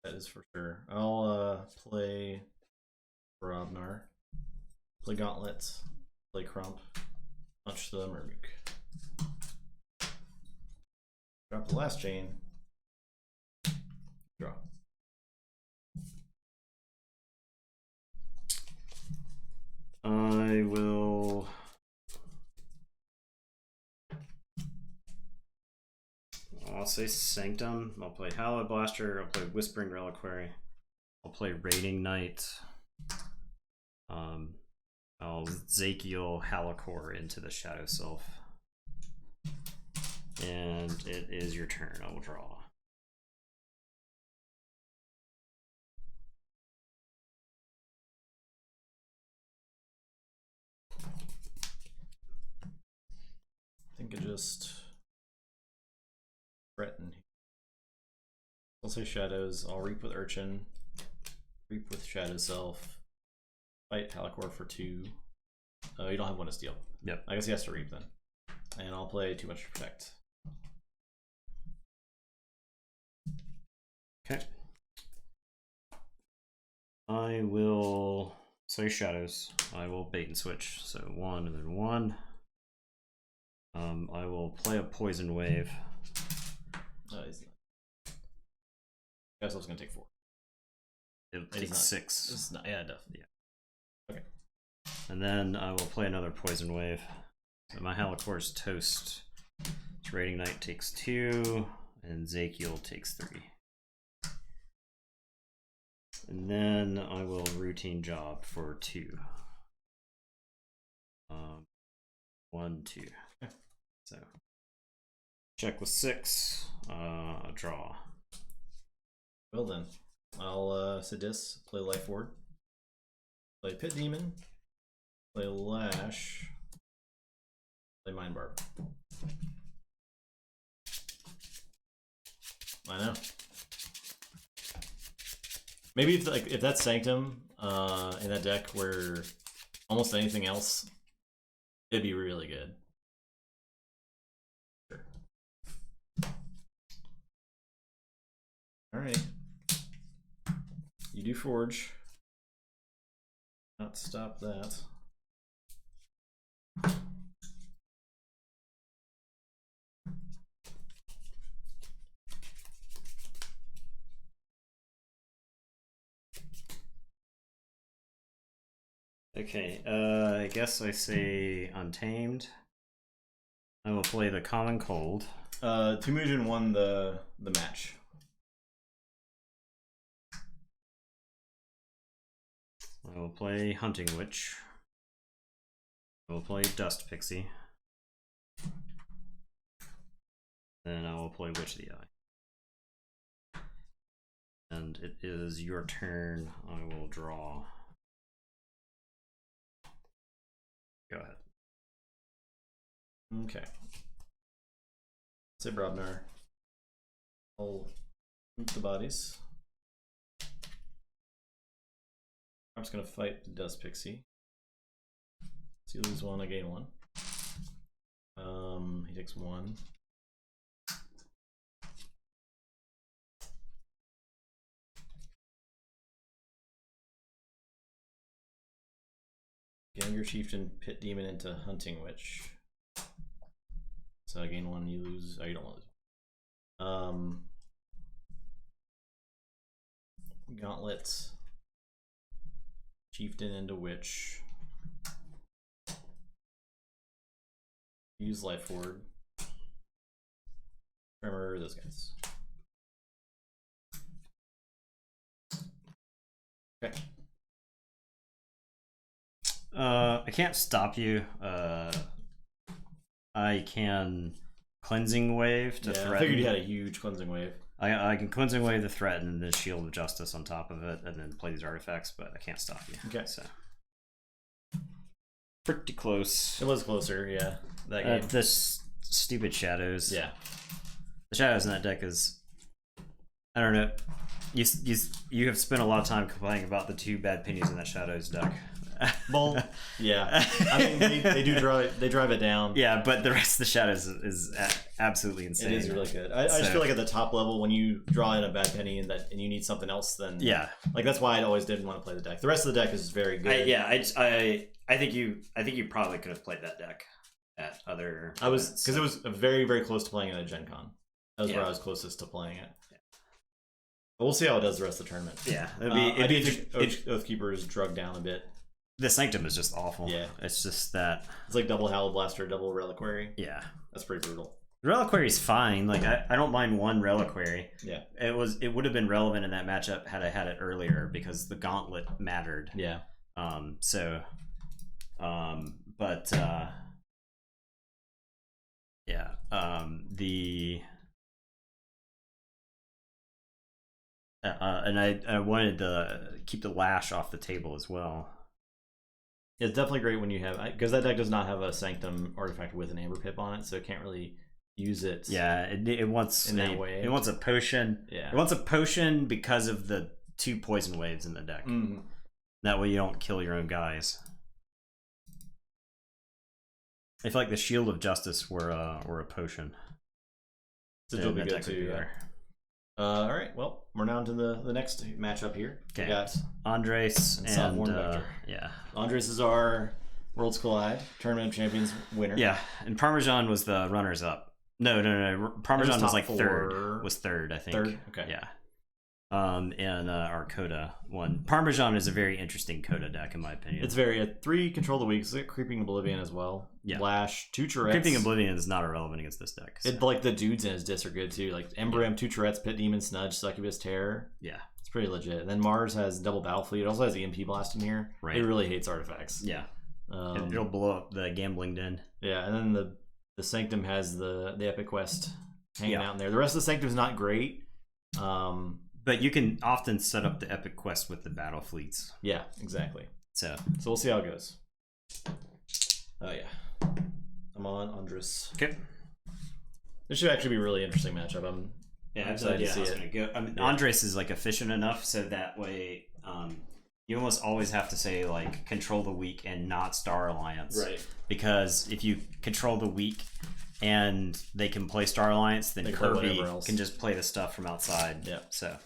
That is for sure. I'll play Brobnar. Play Gauntlet. Play Crump. Punch the Murmook. Drop the last chain. Draw. I will. I'll say Sanctum. I'll play Hallowed Blaster. I'll play Whispering Reliquary. I'll play Raiding Knight. I'll Zakiel Halakor into the Shadow Self. And it is your turn. I will draw. I think it just threaten. I'll say Shadows. I'll Reap with Urchin. Reap with Shadow Self. Fight Halakor for 2. You don't have one to steal. Yep. I guess he has to Reap then. And I'll play Too Much to Protect. Okay. I will say Shadows. I will bait and switch. So 1 and then 1. I will play a Poison Wave. He's not. Shadow Self's gonna take 4. It takes 6. It's not. Yeah, definitely. Yeah. Okay. And then I will play another Poison Wave. So my Halakor's toast. Raiding Knight takes 2, and Zakiel takes 3. And then I will Routine Job for 2. 1, 2. So check with 6. Draw. Well then, I'll Sadis, play Life Ward, play Pit Demon, play Lash, play Mind Barb. I know. Maybe if that's Sanctum in that deck where almost anything else, it'd be really good. Sure. All right. You do Forge. Not stop that. Okay, I guess I say Untamed. I will play the Common Cold. Temujin won the match. I will play Hunting Witch. I will play Dust Pixie. Then I will play Witch of the Eye. And it is your turn. I will draw. Go ahead. Okay. Say Brobnar. I'll move the bodies. I'm just gonna fight the Dust Pixie. So you lose 1, I gain 1. He takes 1. Ganger Chieftain, Pit Demon into Hunting Witch. So I gain 1, you lose. Oh, you don't want to lose. Gauntlet. Chieftain into Witch. Use Life Ward. Remember those guys. Okay. I can't stop you. I can Cleansing Wave to threaten. I figured you had a huge Cleansing Wave. I can Cleansing Wave to threaten and then Shield of Justice on top of it and then play these artifacts, but I can't stop you. Okay. So pretty close. It was closer, yeah. That game. This stupid Shadows. Yeah. The Shadows in that deck is, I don't know. You have spent a lot of time complaining about the 2 bad pennies in that Shadows deck. Well, yeah. I mean, they do drive it down. Yeah, but the rest of the shadows is absolutely insane. It is really good. I just feel like at the top level, when you draw in a bad penny and you need something else, then like that's why I always didn't want to play the deck. The rest of the deck is very good. I think you probably could have played that deck at other. I was because it was very very close to playing it at Gen Con. That was where I was closest to playing it. But we'll see how it does the rest of the tournament. Yeah, I do think Oathkeeper is drugged down a bit. The Sanctum is just awful. Yeah, it's just that it's like double Hallowed Blaster, double Reliquary. Yeah, that's pretty brutal. Reliquary's fine. Like I don't mind one Reliquary. Yeah, it would have been relevant in that matchup had I had it earlier because the Gauntlet mattered. Yeah. And I wanted to keep the Lash off the table as well. It's definitely great when you have, because that deck does not have a Sanctum artifact with an Amber Pip on it, so it can't really use it. Yeah, it wants in that way. It wants a potion. Yeah, it wants a potion because of the 2 poison waves in the deck. Mm-hmm. That way you don't kill your own guys. I feel like the Shield of Justice were a potion. So it'll be good too. All right, well, we're down to the next matchup here. Okay. We got Andres and Andres is our Worlds Collide Tournament of Champions winner. Yeah, and Parmesan was the runners up. No. Parmesan was like third. Was third, I think. Third. Okay. Yeah. And our Coda won. Parmesan is a very interesting Coda deck, in my opinion. It's very 3 Control the Weak, Creeping Oblivion as well. Yeah. Lash, 2 Tourettes. Creeping Oblivion is not irrelevant against this deck. So. It like the dudes in his disc are good too. Like Embrim, 2 Tourettes, Pit Demon, Snudge, Succubus, Terror. Yeah. It's pretty legit. And then Mars has double Battle Fleet. It also has EMP Blast in here. Right. It really hates artifacts. Yeah. It'll blow up the Gambling Den. Yeah, and then the Sanctum has the Epic Quest hanging out in there. The rest of the Sanctum is not great. But you can often set up the Epic Quest with the battle fleets. Yeah, exactly. So we'll see how it goes. Oh yeah, I'm on Andres. Okay. This should actually be a really interesting matchup. I'm excited to see it. Go. I mean, Andres is like efficient enough so that way you almost always have to say like control the weak and not Star Alliance. Right. Because if you control the weak and they can play Star Alliance, then Kirby can just play the stuff from outside. Yeah. So.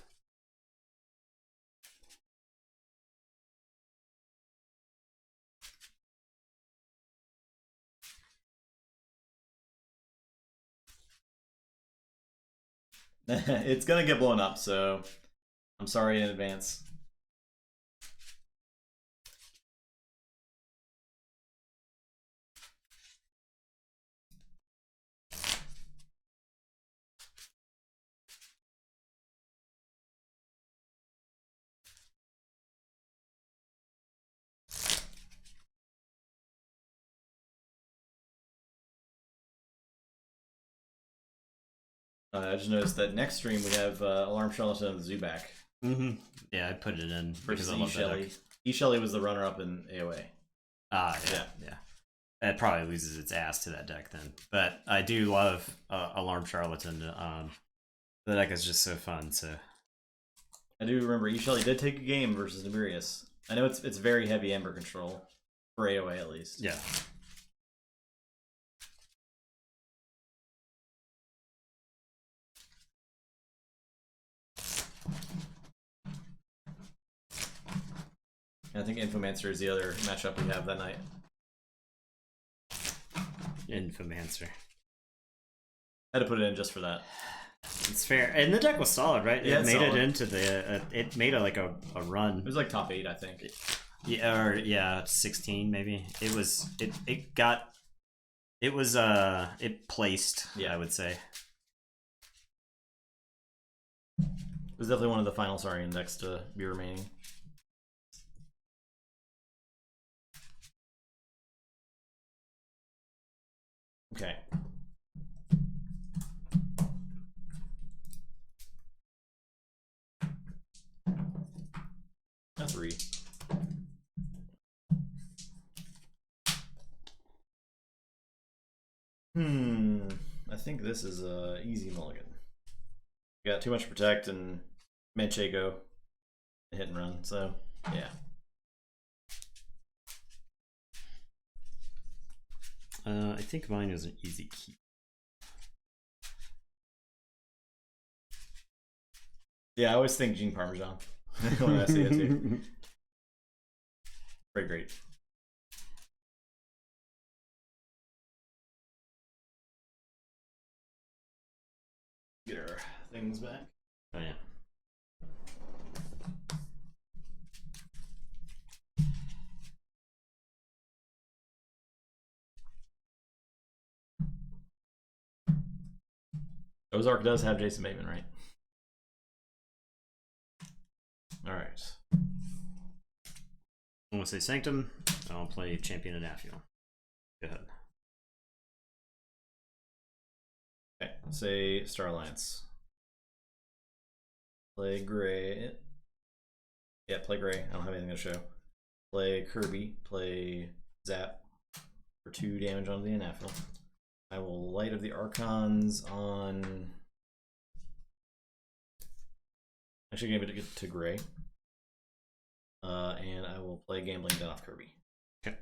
It's gonna get blown up, so I'm sorry in advance. I just noticed that next stream we have Alarm Charlatan and Zubac. Mm-hmm. Yeah, I put it in because I love that deck. E-Shelly was the runner-up in AOA. Yeah. It probably loses its ass to that deck then. But I do love Alarm Charlatan. The deck is just so fun. So I do remember E-Shelly did take a game versus Nibirius. I know it's very heavy Ember control for AOA at least. Yeah. I think Infomancer is the other matchup we have that night. Infomancer. I had to put it in just for that. It's fair, and the deck was solid, right? Yeah, it made it into the. It made a run. It was like top 8, I think. Yeah, or 16 maybe. It was. It placed. Yeah, I would say. It was definitely one of the final Saurian decks to be remaining. Okay. That's 3. I think this is a easy mulligan. We got too much protect and Manchego hit and run, so yeah. I think mine is an easy keep. Yeah, I always think Gene Parmesan when I see it too. Very great. Get our things back. Oh yeah. Ozark does have Jason Bateman, right? All right. I'm gonna say Sanctum. I'll play Champion and Affiel. Go ahead. Okay, say Star Alliance. Play Gray. Yeah, play Gray. I don't have anything to show. Play Kirby. Play Zap for 2 damage on the Anaphil. I will Light of the Archons on. Actually, give it to Gray. And I will play Gambling Den off Kirby. Okay.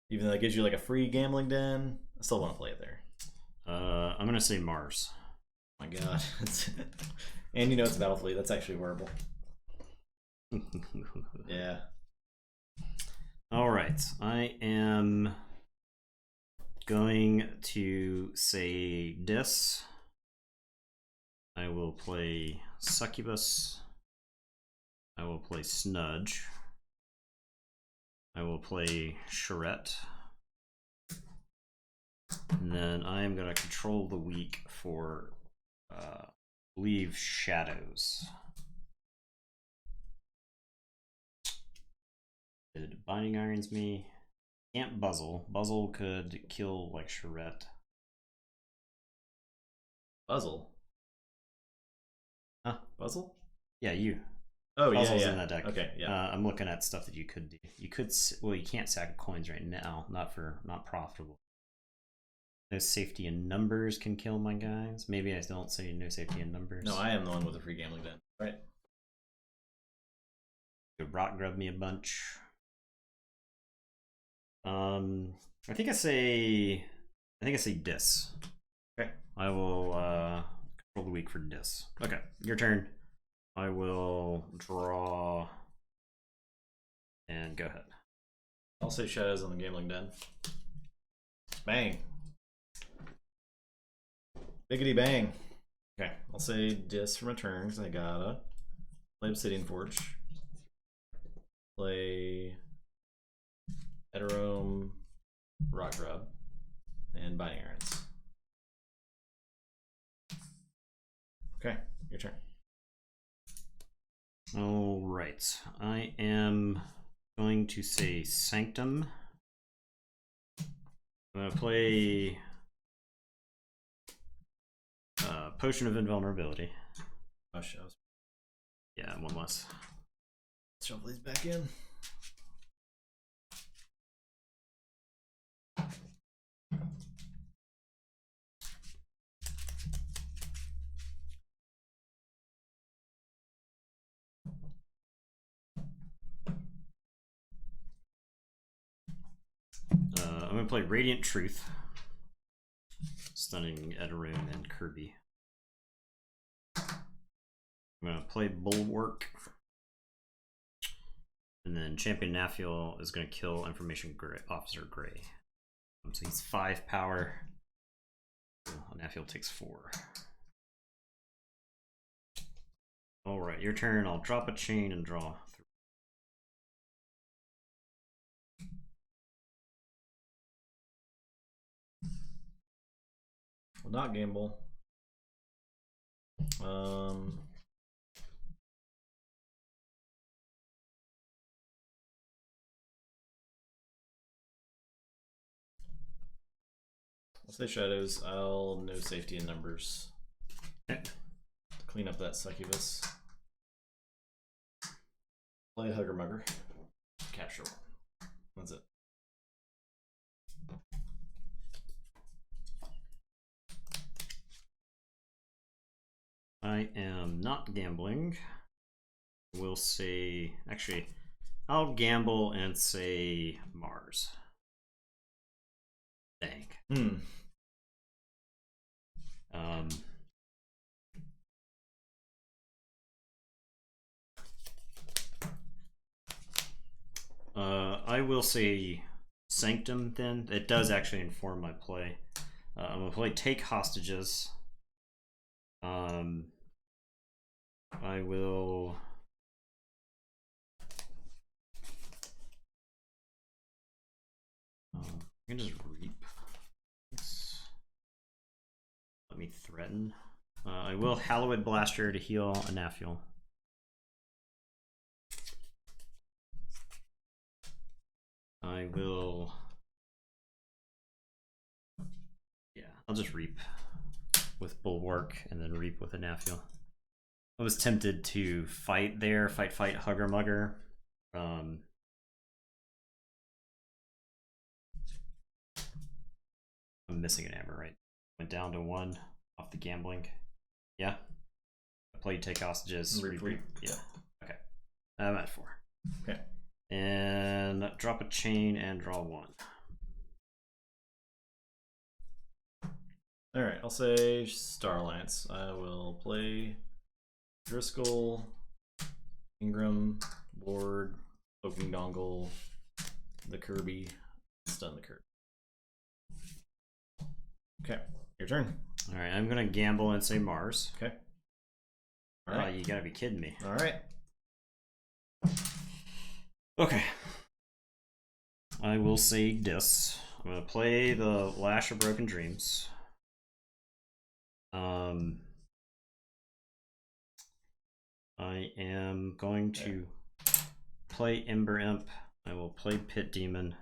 Even though that gives you like a free Gambling Den, I still want to play it there. I'm gonna say Mars. Oh my god. And you know it's Battlefleet. That's actually horrible. Yeah. All right. I am going to say Dis. I will play Succubus. I will play Snudge. I will play Charette. And then I am going to control the weak for, I believe, Shadows. It Binding Irons me. Can't Buzzle. Buzzle could kill, like, Charette. Buzzle? Huh? Buzzle? Yeah, you. Oh, Puzzles yeah. in that deck. Okay, yeah. I'm looking at stuff that you could do. You could, well, you can't sack coins right now. Not profitable. No safety in numbers can kill my guys. Maybe I don't say no safety in numbers. No, I am the one with the free Gambling Den. Right. Could rock grub me a bunch. I think I say Dis. Okay. I will control the weak for Dis. Okay, your turn. I will draw and go ahead. I'll say Shadows on the Gambling Den. Bang. Biggity bang. Okay, I'll say Dis for my turn because I gotta play Obsidian Forge. Play Eterome, Rock Grub, and Binding Irons. Okay, your turn. All right, I am going to say Sanctum. I'm going to play Potion of Invulnerability. Oh, shows. Yeah, one less. Shuffle these back in. I'm going to play Radiant Truth. Stunning Edaroon and Kirby. I'm going to play Bulwark. And then Champion Naffiel is going to kill Information Gray, Officer Gray. So he's 5 power. Naffiel takes 4. Alright, your turn. I'll drop a chain and draw 3. Will not gamble. I'll say Shadows. I'll no safety in numbers. Okay. Clean up that Succubus. Play Hugger Mugger. Capture one. That's it. I am not gambling. We'll say, actually, I'll gamble and say Mars. Dang. Um, I will say Sanctum then. It does actually inform my play. I'm gonna play Take Hostages. I will. I can just reap. Let me threaten. I will Hallowed Blaster to heal a Nafil. I will. Yeah, I'll just reap with Bulwark and then reap with a Nafil. I was tempted to fight there, fight, Hugger Mugger. I'm missing an hammer, right? Went down to 1 off the gambling. Yeah. I played Take Hostages. Reap. Yeah. Okay. I'm at 4. Okay. And drop a chain and draw 1. Alright, I'll say Star Alliance. I will play Driscoll, Ingram, Ward, Poking Dongle, the Kirby, stun the Kirby. Okay, your turn. Alright, I'm gonna gamble and say Mars. Okay. Alright. You gotta be kidding me. Alright. Okay. I will say Dis. I'm gonna play the Lash of Broken Dreams. I am going to play Ember Imp. I will play Pit Demon.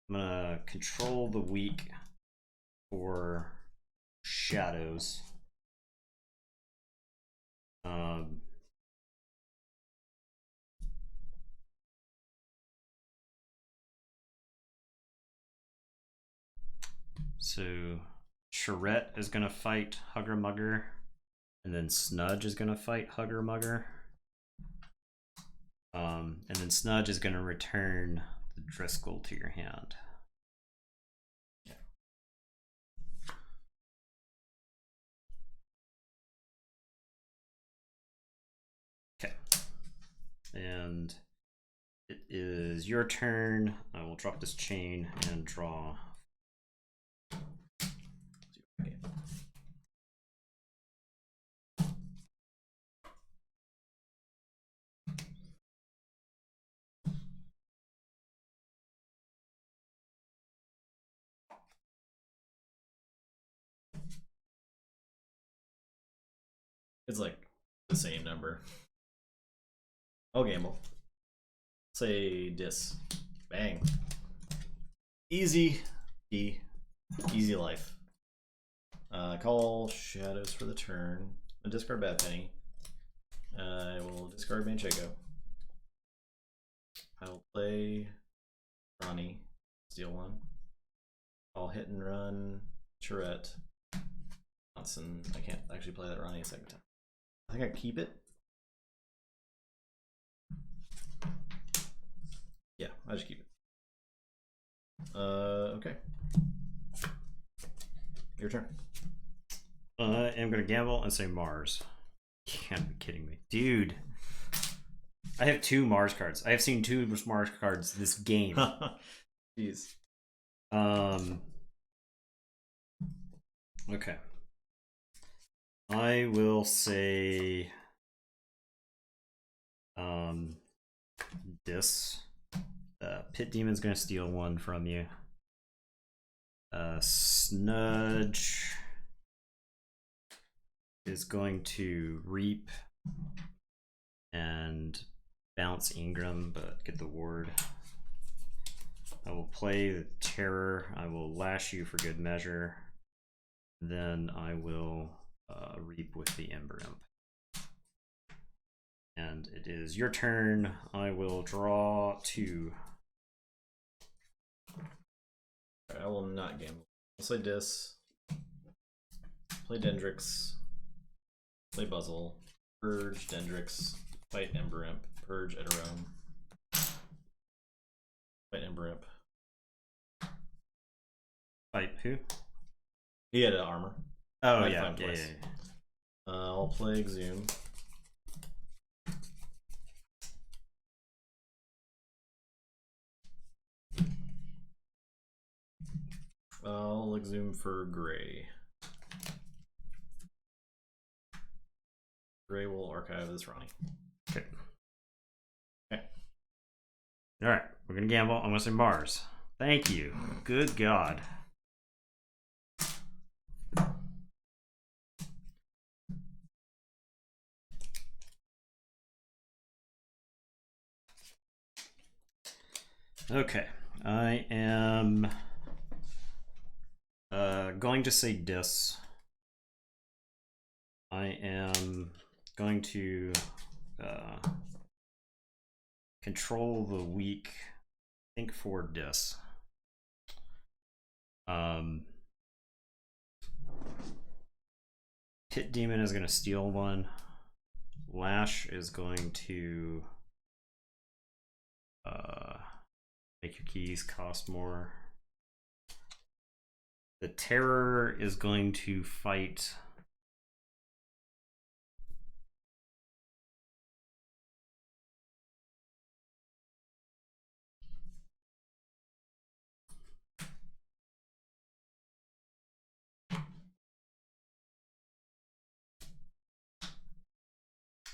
I'm gonna control the weak for shadows. So Charette is gonna fight Hugger Mugger, and then Snudge is gonna fight Hugger Mugger. And then Snudge is gonna return the Driscoll to your hand. Okay. And it is your turn. I will drop this chain and draw. It's like the same number. I'll gamble. Say Dis. Bang. Easy. D. Easy life. Call Shadows for the turn. I discard Bad Penny. I will discard Manchego. I will play Ronnie. Steal 1. I'll hit and run Charette. Johnson. I can't actually play that Ronnie a second time. I think I keep it. Yeah, I just keep it. Okay. Your turn. I'm gonna gamble and say Mars. You can't be kidding me, dude. I have 2 Mars cards. I have seen 2 Mars cards this game. Jeez. Okay. I will say Dis. Pit Demon's gonna steal 1 from you. Snudge is going to reap and bounce Ingram, but get the ward. I will play the Terror. I will lash you for good measure. Then I will reap with the Ember Imp. And it is your turn. I will draw 2. I will not gamble. I'll say Dis. Play Dendrix. Play Buzzle. Purge Dendrix. Fight Ember Imp. Purge Eterome. Fight Ember Imp. Fight who? He had armor. Oh, I'd yeah. fight him Yeah, twice. yeah. I'll play Exhume. I'll Exhume for Gray. Gray will archive this Ronnie. Okay. Okay. All right, we're gonna gamble. I'm gonna say Mars. Thank you. Good God. Okay, I am going to say Dis. I am going to control the weak. Think for Dis. Pit Demon is going to steal one. Lash is going to make your keys cost more. The Terror is going to fight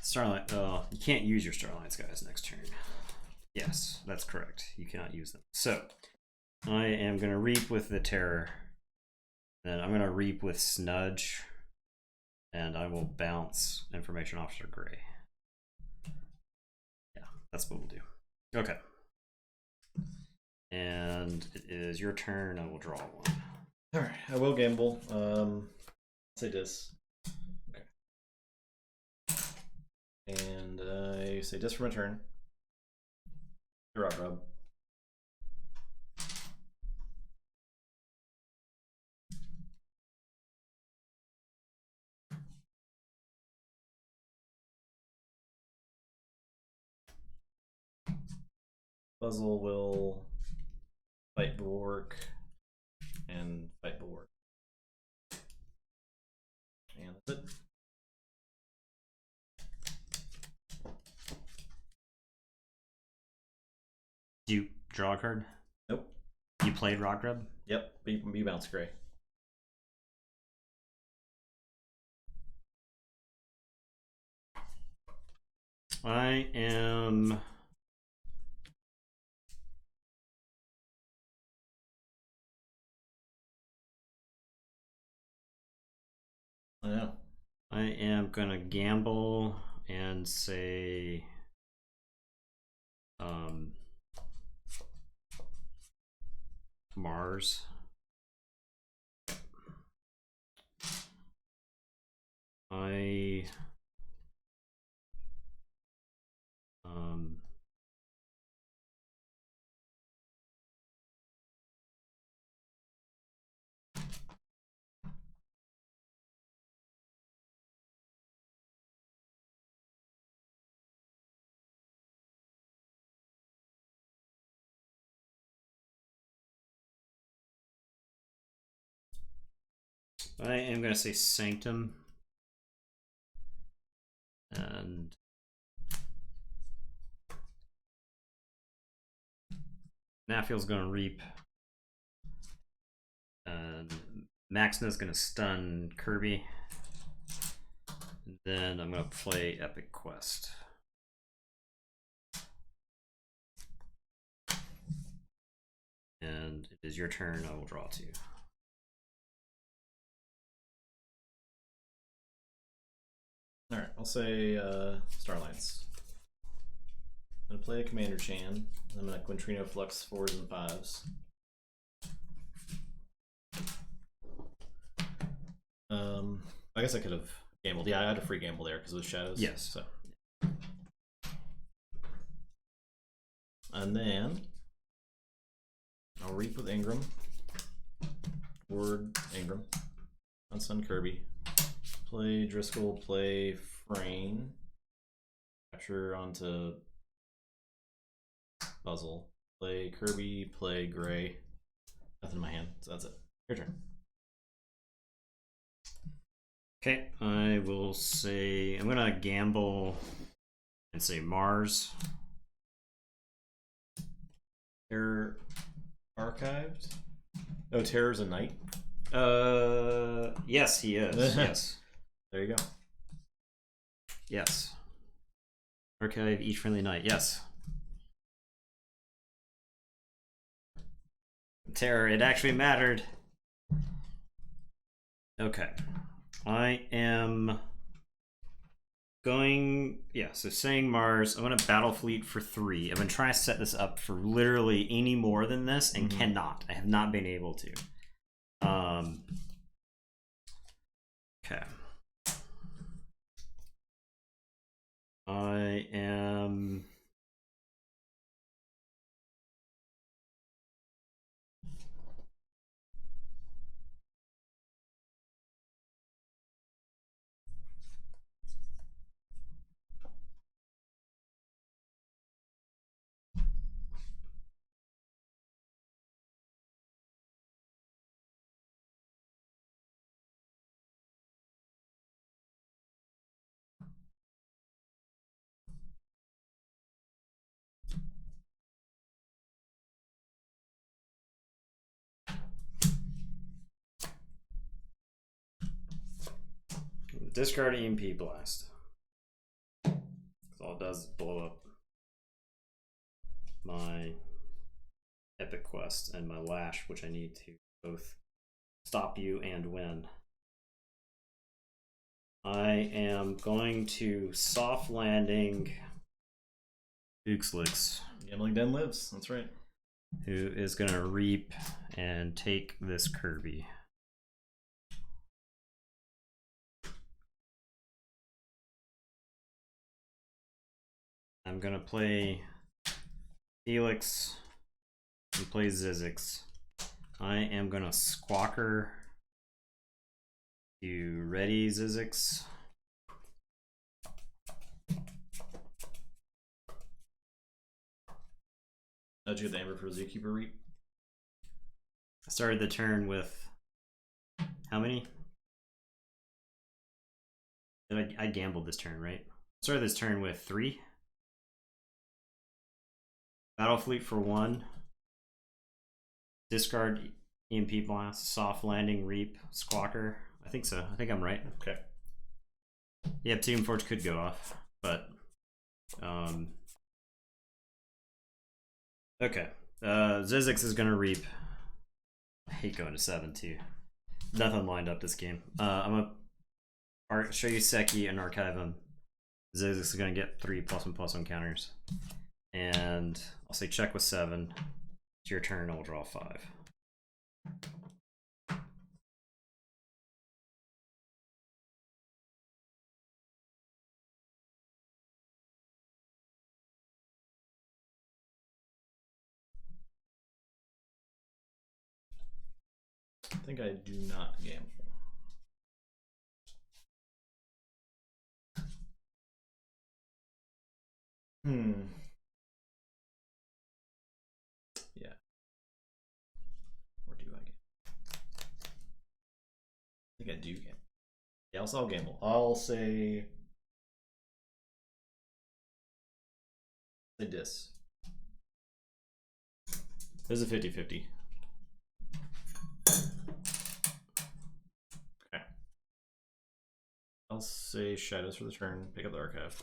Starlight. You can't use your Starlights, guys, next turn. Yes, that's correct. You cannot use them. So, I am going to Reap with the Terror. Then I'm going to Reap with Snudge. And I will bounce Information Officer Gray. Yeah, that's what we'll do. Okay. And it is your turn. I will draw one. Alright, I will gamble. Say Dis. Okay. And I say Dis for my turn. Rock Rub. Puzzle will fight Bulwark and fight Bulwark. And that's it. Do you draw a card? Nope. You played Rock Rub? Yep, B bounce Gray. I am... I know. I am gonna gamble and say Mars. I am gonna say Sanctum. And Naffiel's gonna Reap. And Maxna's gonna stun Kirby. And then I'm gonna play Epic Quest. And it is your turn. I will draw two. Alright, I'll say Starlights. I'm gonna play a Commander Chan. I'm gonna Quintrino Flux 4s and 5s. I guess I could have gambled. Yeah, I had a free gamble there because it was Shadows. Yes. So. And then I'll Reap with Ingram. Ward Ingram. Unstun Kirby. Play Driscoll, play Frayne. Capture onto Puzzle. Play Kirby, play Gray. Nothing in my hand, so that's it. Your turn. Okay, I will say I'm gonna gamble and say Mars. Terror archived. Oh, Terror's a knight. Yes, he is. Yes. There you go. Yes. Archive each friendly knight. Yes. Terror, it actually mattered. Okay. I am going, yeah, so saying Mars. I'm going to Battle Fleet for 3. I've been trying to set this up for literally any more than this and cannot. I have not been able to. Okay. I am... Discard EMP Blast. All it does is blow up my Epic Quest and my Lash, which I need to both stop you and win. I am going to soft landing Uxlix. Gambling Den lives. That's right. Who is going to reap and take this Kirby. I'm going to play Felix and play Zizix. I am going to Squawker. You ready, Zizix? How'd you get the Amber for Zookeeper Reap? I started the turn with how many? I gambled this turn, right? Started this turn with 3. Battle Fleet for 1. Discard EMP Blast, Soft Landing, Reap, Squawker. I think so. I think I'm right. Okay. Yeah, Keyforge could go off, but okay. Zizix is gonna reap. I hate going to 7 too. Nothing lined up this game. I'm gonna show you Seki and archive him. Zizix is gonna get 3+1/+1 counters, and I'll say check with 7. It's your turn. I'll draw 5. I think I do not gamble. Yeah. Or do I gamble? I think I do gamble. Yeah, I'll gamble. I'll say dis. This is a 50-50. Okay. I'll say Shadows for the turn. Pick up the archive.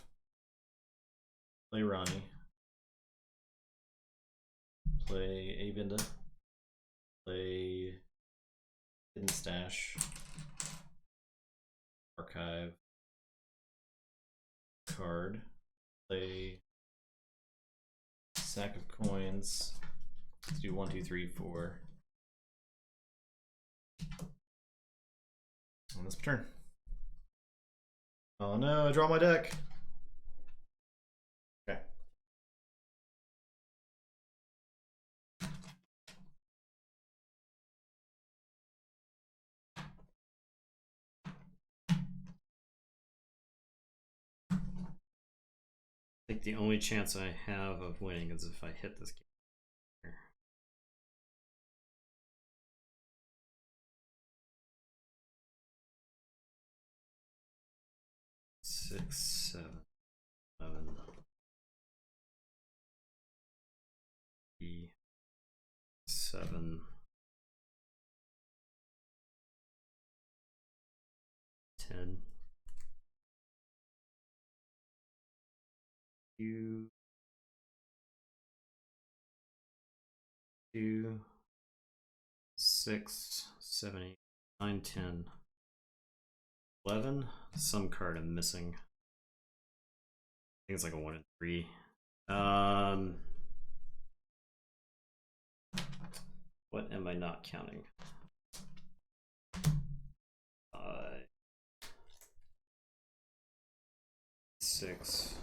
Play Ronnie. Play Avinda. Play Hidden Stash. Archive. Card. Play Sack of Coins. Let's do 1, 2, 3, 4. On this turn. Oh no, I draw my deck. Okay. I think the only chance I have of winning is if I hit this game. 6, 7, 11, 7, 10, 2, 6, 7, 8, 9, 10, 11. Some card I'm missing. I think it's like a 1 and 3. What am I not counting? 5, 6.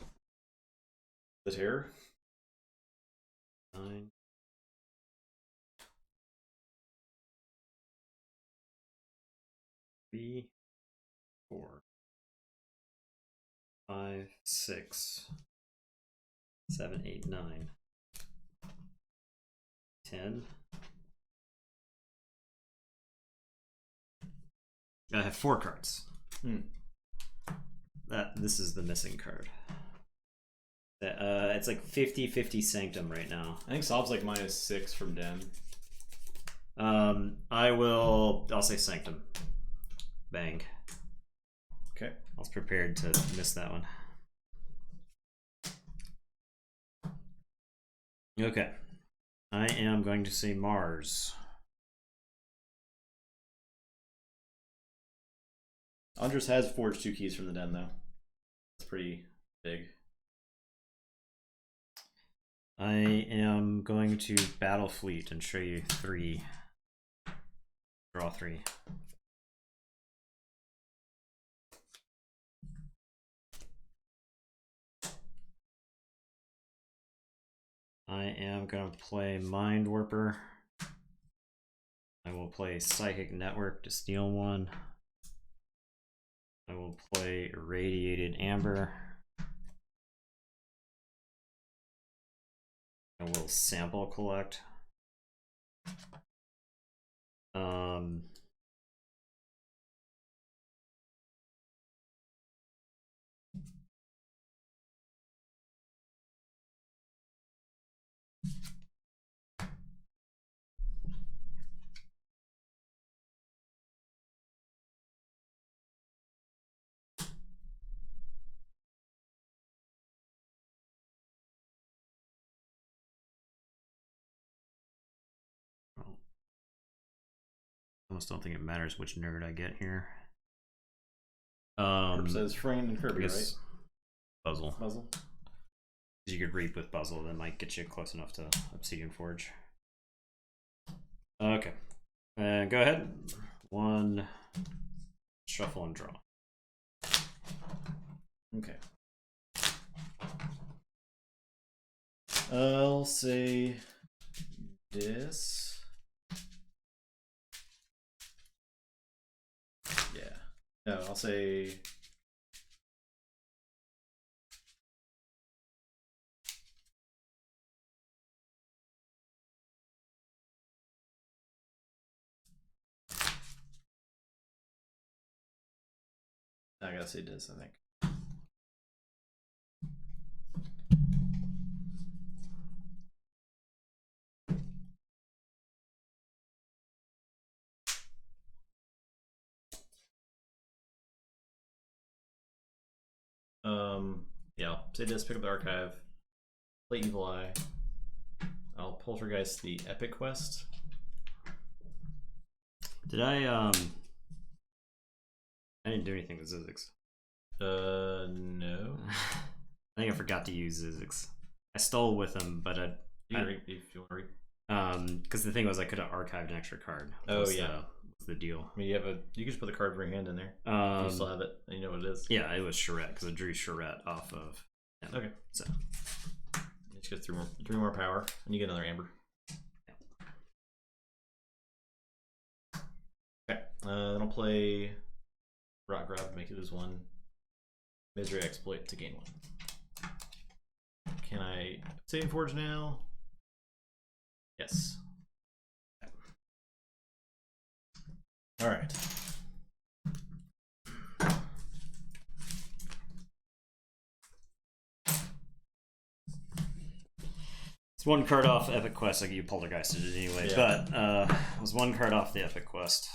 The terror? 9. 3, 4, 5, 6, 7, 8, 9, 10. I have 4 cards. This is the missing card. It's like 50-50 Sanctum right now. I think Sob's like -6 from Den. I'll say Sanctum. Bang. Okay. I was prepared to miss that one. Okay. I am going to say Mars. Andres has forged 2 keys from the Den, though. That's pretty big. I am going to Battle Fleet and show you 3. Draw 3. I am going to play Mind Warper. I will play Psychic Network to steal 1. I will play Irradiated Amber. I will sample collect. I almost don't think it matters which nerd I get here. Says Frame and Kirby, right? Puzzle. Puzzle. You could reap with puzzle, that might get you close enough to Obsidian Forge. Okay. Go ahead. 1, shuffle and draw. Okay. I'll say this. Yeah. No, I'll say. I gotta say this, I think. Yeah, say this, pick up the archive, play Evil Eye. I'll poltergeist the Epic Quest. Did I didn't do anything with Zizix. No. I think I forgot to use Zizix. I stole with him, but if you want to read. because the thing was I could have archived an extra card. Oh yeah, was the deal. I mean, you can just put the card for your hand in there. You still have it, and you know what it is. Yeah, it was Charette because I drew Charette off of him. Okay, so you just get 3 more power, and you get another Amber. Okay, then I'll play Rock Grab, make you lose 1. Misery Exploit to gain 1. Can I Obsidian Forge now? Yes. All right. It's one card off Epic Quest. Like you poltergeisted it anyway, but it was one card off the Epic Quest.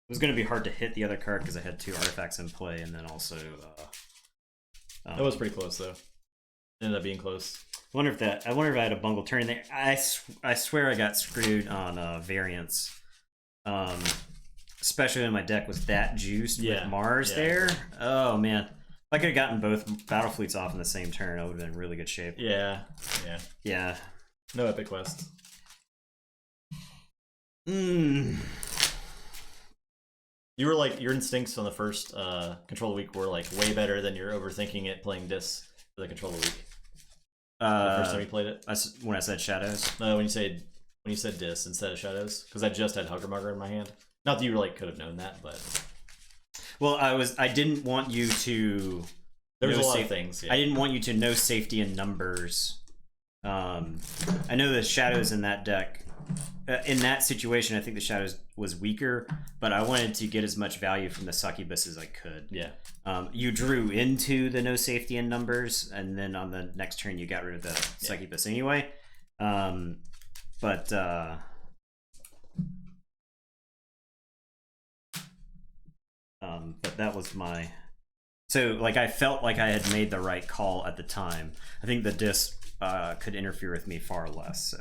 It was going to be hard to hit the other card because I had 2 artifacts in play, and then also. That was pretty close though. Ended up being close. I wonder if I had a bungle turn there. I swear I got screwed on variants. Especially when my deck was that juiced with Mars there. Oh man. If I could have gotten both battle fleets off in the same turn, I would have been in really good shape. Yeah. No Epic Quest. You were like, your instincts on the first control week were like way better than your overthinking it playing Dis for the control week. The first time you played it? When I said Shadows? No, when you said Dis instead of Shadows. Because I just had Hugger Mugger in my hand. Not that you like could have known that, but... Well, I didn't want you to... There was a lot of things, I didn't want you to know safety in numbers. I know the Shadows in that deck... in that situation, I think the Shadows was weaker, but I wanted to get as much value from the Succubus as I could. Yeah. You drew into the no safety in numbers, and then on the next turn you got rid of the Succubus anyway. But that was my... So, like, I felt like I had made the right call at the time. I think the disc could interfere with me far less, so...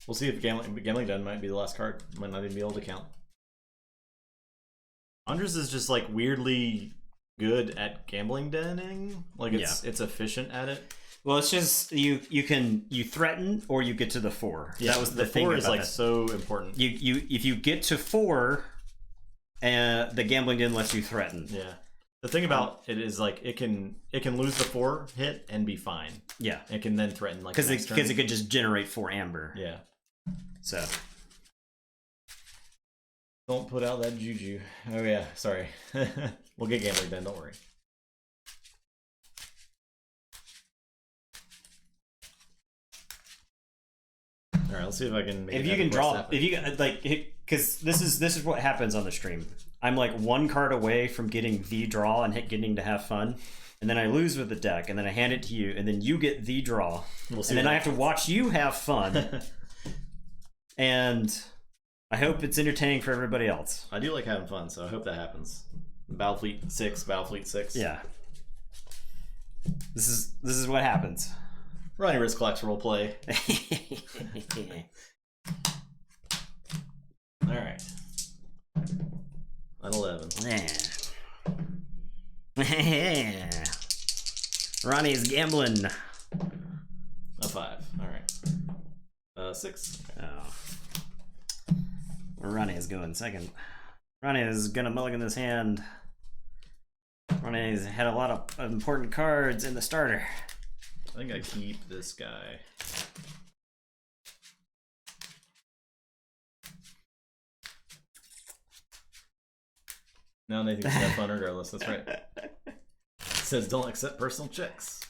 We'll see if Gambling Den might be the last card. Might not even be able to count. Andres is just like weirdly good at Gambling Denning. Like it's efficient at it. Well, it's just you threaten or you get to the 4. Yeah, that was the thing. 4 is like so important. If you get to 4, the Gambling Den lets you threaten. Yeah. The thing about it is like it can lose the 4 hit and be fine. Yeah. It can then threaten like because it could just generate 4 amber. Yeah. So don't put out that juju. Oh yeah, sorry. We'll get Gambling Den, don't worry. All right, let's see if I can make if you can draw happen. If you like because this is what happens on the stream. I'm like 1 card away from getting the draw and getting to have fun, and then I lose with the deck, and then I hand it to you, and then you get the draw, and then I have to watch you have fun. And I hope it's entertaining for everybody else. I do like having fun, so I hope that happens. Battlefleet 6. Yeah. This is what happens. Ronnie Risk Collects role play. All right. At 11. Yeah. Ronnie's gambling. A 5. All right. 6. Oh. Ronnie is going second. Ronnie is gonna mulligan this hand. Ronnie's had a lot of important cards in the starter. I think I keep this guy. Now they think we have fun regardless. That's right. It says don't accept personal checks.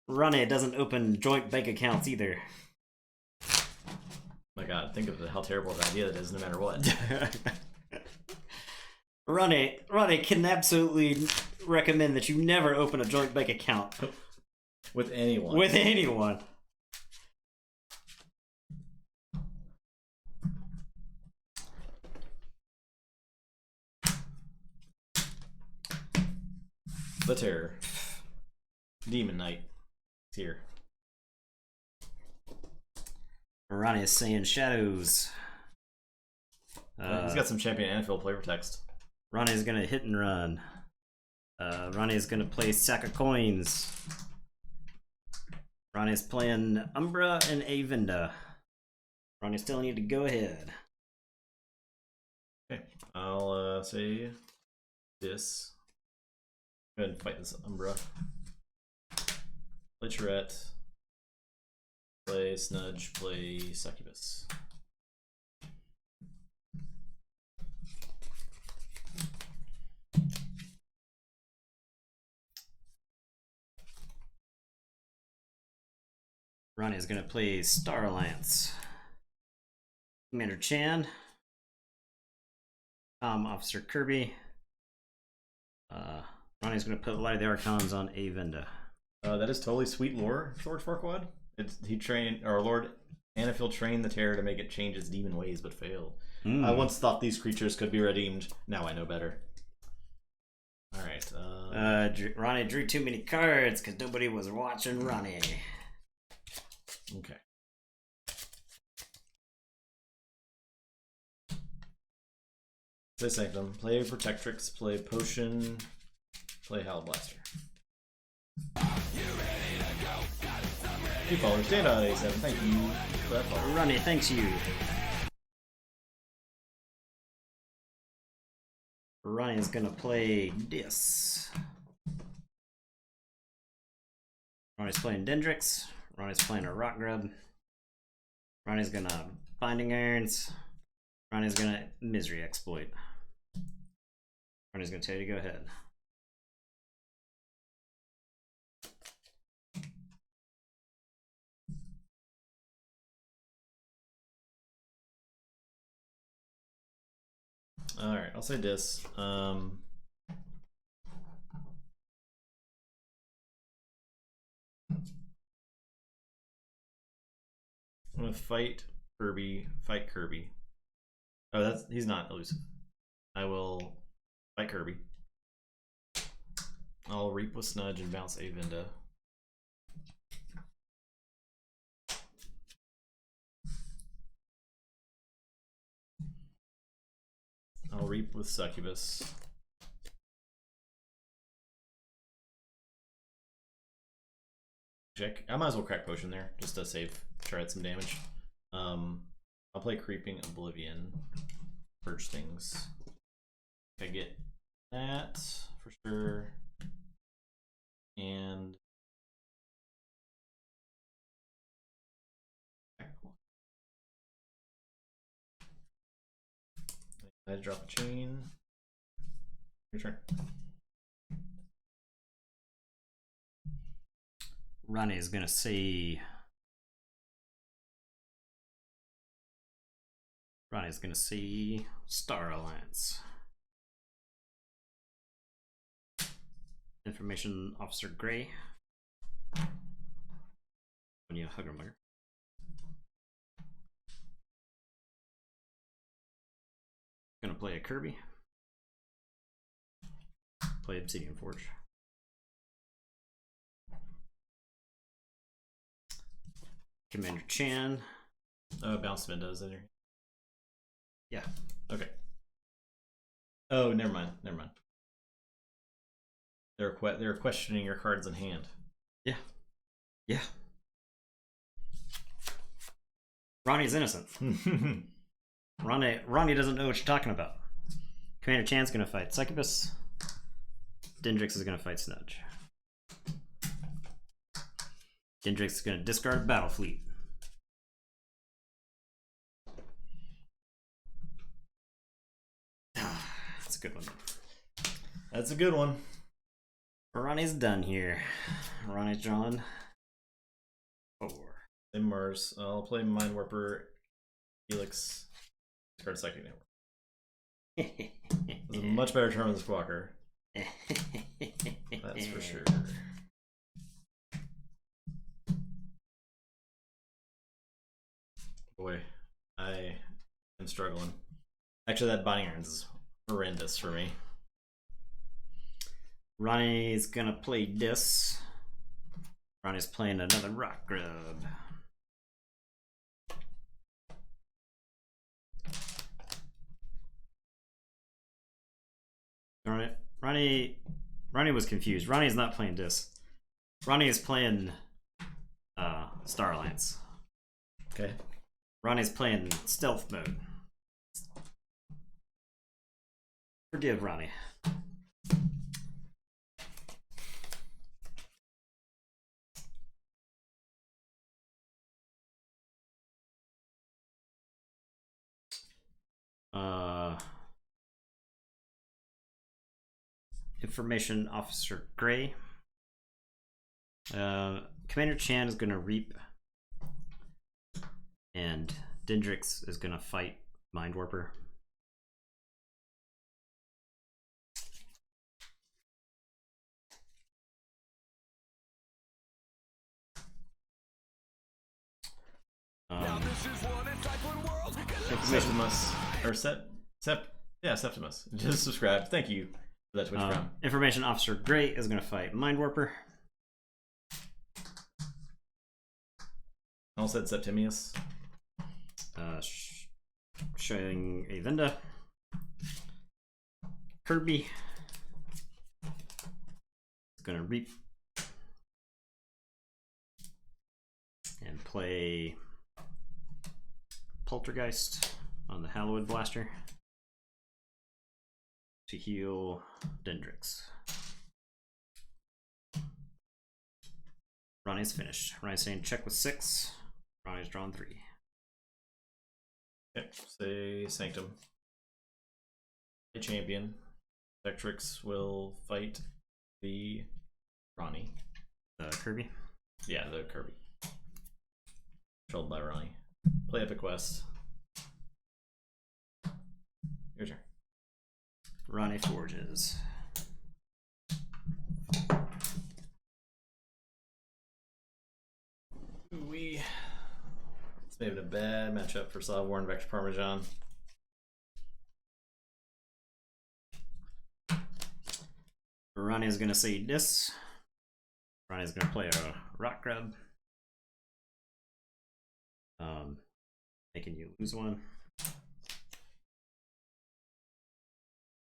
Ronnie doesn't open joint bank accounts either. My God, think of how terrible of an idea that is, no matter what. Ronnie can absolutely recommend that you never open a joint bank account with anyone. With anyone. The Terror. Demon Knight. It's here. Ronnie is saying Shadows. He's got some Champion Anfield flavor text. Ronnie's gonna hit and run. Ronnie's gonna play Sack of Coins. Ronnie's playing Umbra and Avinda. Ronnie's telling you to go ahead. Okay, I'll say this. Go ahead and fight this Umbra. Play Charette. Play Snudge. Play Succubus. Ronnie is going to play Star Alliance. Commander Chan. Officer Kirby. Ronnie's going to put Light of the Archons on Avenda. That is totally sweet lore, Lord Farquaad. He trained, or Lord Anafil trained the Terror to make it change its demon ways, but failed. I once thought these creatures could be redeemed. Now I know better. Alright. Ronnie drew too many cards because nobody was watching Ronnie. Okay. Play Sanctum, play Protectrix, play Potion, play Howled Blaster. Hey, follower, stand on A7. Thank you for that follow. Ronnie, thanks you. Ronnie's gonna play this. Ronnie's playing Dendrix. Ronnie's playing a Rock Grub. Ronnie's gonna Binding Irons. Ronnie's gonna Misery Exploit. Ronnie's gonna tell you to go ahead. Alright, I'll say this. I'm gonna fight Kirby. Oh, he's not elusive. I will fight Kirby. I'll Reap with Snudge and bounce Avenda. I'll Reap with Succubus. Check. I might as well crack Potion there, just to save Shard some damage. I'll play Creeping Oblivion. Purge things. I get that for sure. And I drop a chain. Your turn. Ronnie is gonna see. Ronnie's gonna see Star Alliance. Information Officer Gray. When you hugger mugger. Gonna play a Kirby. Play Obsidian Forge. Commander Chan. Bounce windows in here. Yeah. Okay. Oh, never mind. They're questioning your cards in hand. Yeah. Yeah. Ronnie's innocent. Ronnie doesn't know what you're talking about. Commander Chan's gonna fight Succubus. Dendrix is gonna fight Snudge. Dendrix is gonna discard Battle Fleet. That's a good one. That's a good one. Ronnie's done here. Ronnie's drawn 4. In Mars, I'll play Mind Warper, Helix, discard Psychic Network. It's a much better turn than Squawker. That's for sure. Boy, I am struggling. Actually, that Binding Irons is horrendous for me. Ronnie's gonna play this. Ronnie's playing another Rock Grub. Darn it. Ronnie was confused. Ronnie's not playing this. Ronnie is playing Star Alliance. Okay. Ronnie's playing stealth mode. Forgive Ronnie. Information Officer Gray. Commander Chan is going to Reap And Dendrix is gonna fight Mind Warper. Septimus or Septimus just subscribed. Thank you for that Twitch Prime. Information Officer Gray is gonna fight Mind Warper. I said Septimius. Showing Avenda. Kirby is gonna reap and play Poltergeist on the Hallowed Blaster to heal Dendrix. Ronnie's finished. Ronnie's saying check with 6. Ronnie's drawn 3. Okay, say Sanctum. A champion. Vectrix will fight the Ronnie. The Kirby? Yeah, the Kirby. Controlled by Ronnie. Play Epic Quest. Your turn. Ronnie forges. It's maybe a bad matchup for Sovereign Vector Parmesan. Ronnie is gonna say this. Ronnie's gonna play a Rock Grub. Making you lose 1.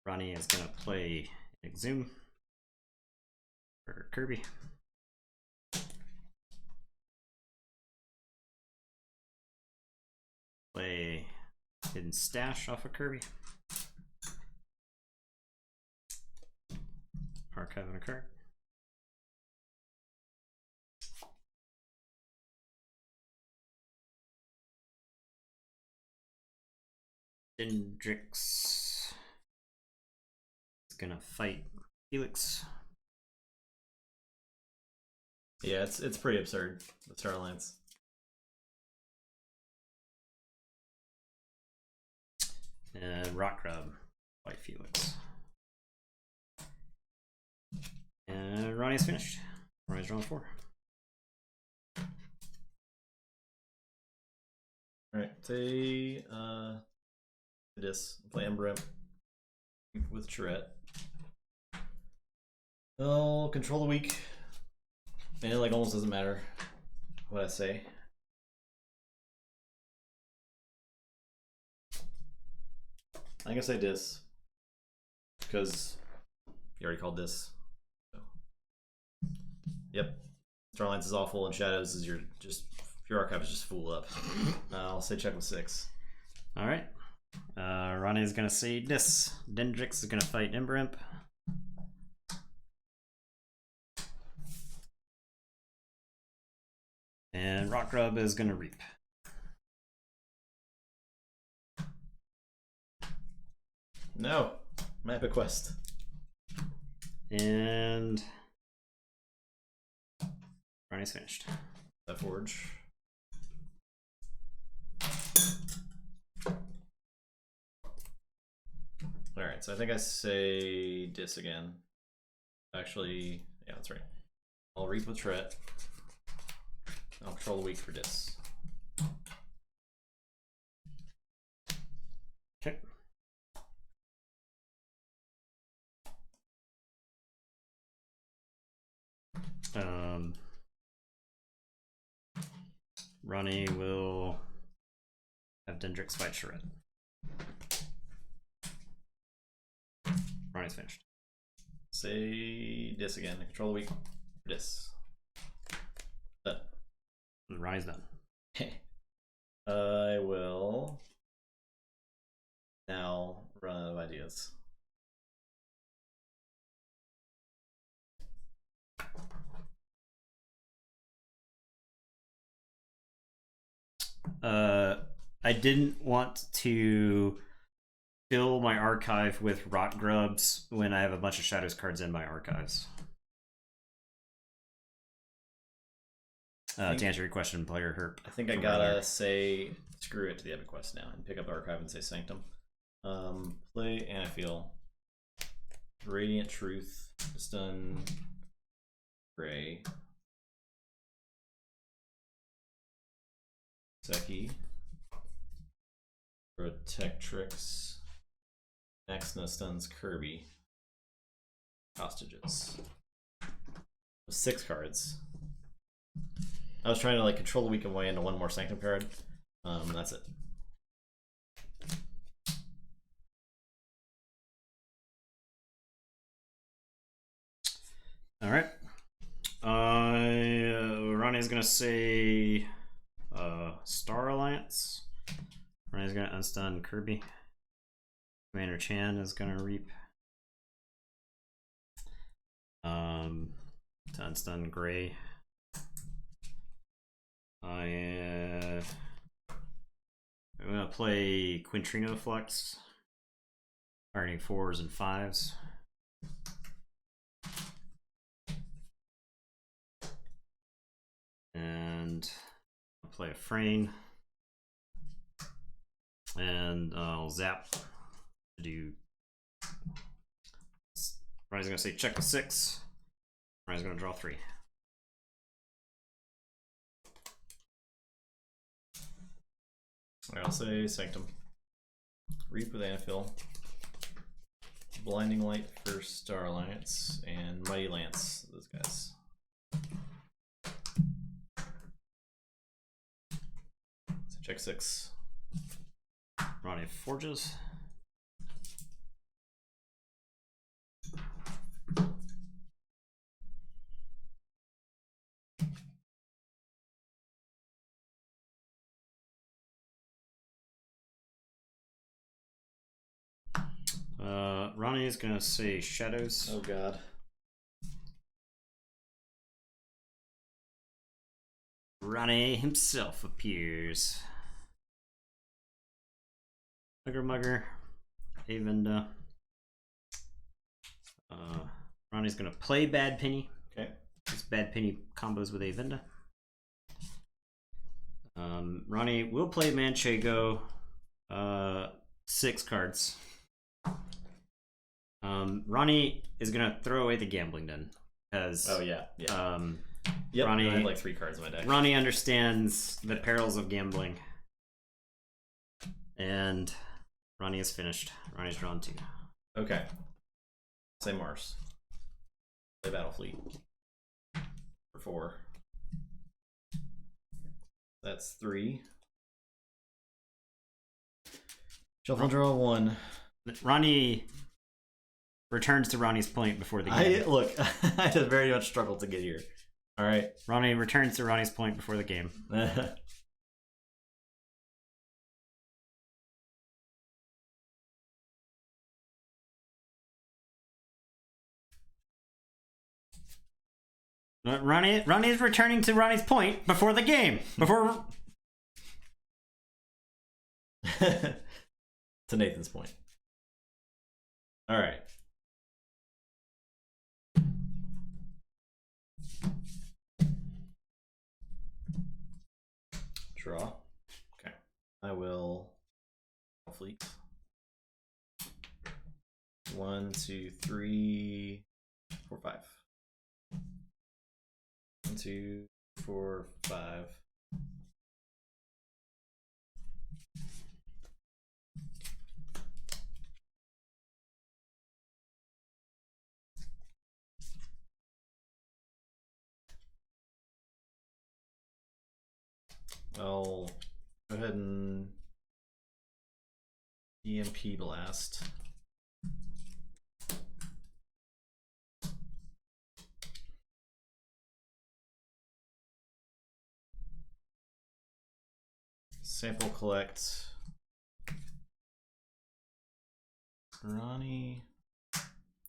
Ronnie is gonna play Exhume for Kirby. Play Hidden Stash off of Kirby. Archiving a card. Dendrix is gonna fight Felix. Yeah, it's pretty absurd, the Star Alliance. And Rock Grub, fight Felix. And Ronnie's finished. Ronnie's drawn 4. Alright, say this. Play Ember with Charette. I'll control the weak. And it like almost doesn't matter what I say. I'm gonna say this. Because you already called this. So. Yep. Starlines is awful and Shadows is your archive is just full up. I'll say check with 6. Alright. Ronnie is gonna say this. Dendrix is gonna fight Ember Imp. And Rock Grub is gonna reap. No. Map a quest. And Ronnie's finished. That forge. Alright, so I think I say dis again. Actually, yeah, that's right. I'll reap with Tret. I'll control the weak for dis. Okay. Ronnie will have Dendrix fight Charette. Ronnie's finished. Say dis again. Control the weak for dis. Done. Ronnie's done. I will now run out of ideas. I didn't want to fill my archive with Rot Grubs when I have a bunch of Shadows cards in my archives. To answer your question, player herp. I think I gotta say screw it to the epic quest now and pick up archive and say sanctum. Play Anafeel. Radiant Truth. Stun. Gray. Seki. Protectrix. Exna stuns Kirby. Hostages. 6 cards. I was trying to like control the weakened way into one more sanctum card. That's it. All right. Ronnie's gonna say Star Alliance. Ronnie's gonna unstun Kirby. Commander Chan is gonna reap. To unstun Gray. I'm gonna play Quintrino Flex. Targeting 4s and 5s. And I'll play a Frayne. And I'll zap to do. Ronnie's gonna say check the 6. Ronnie's gonna draw 3. I'll say Sanctum. Reap with Anafil. Blinding Light for Star Alliance. And Mighty Lance, those guys. So check 6. Ronnie forges. Ronnie is gonna say shadows. Oh god. Ronnie himself appears. Mugger, Avenda. Ronnie's gonna play Bad Penny. Okay. This Bad Penny combos with Avenda. Ronnie will play Manchego. 6 cards. Ronnie is gonna throw away the gambling den because oh yeah. Yep, Ronnie, I had like 3 cards in my deck. Ronnie understands the perils of gambling, and Ronnie is finished. Ronnie's drawn 2. Okay. Say Mars. Play Battlefleet for 4. That's 3. Shuffle draw 1. Ronnie returns to Ronnie's point before the game. Look, I just very much struggled to get here. All right. Ronnie returns to Ronnie's point before the game. Ronnie is returning to Ronnie's point before the game. Before to Nathan's point. All right. Draw. Okay. I will fleet. 1, 2, 3, 4, 5. 1, 2, 4, 5. I'll go ahead and EMP blast. Sample collect. Ronnie.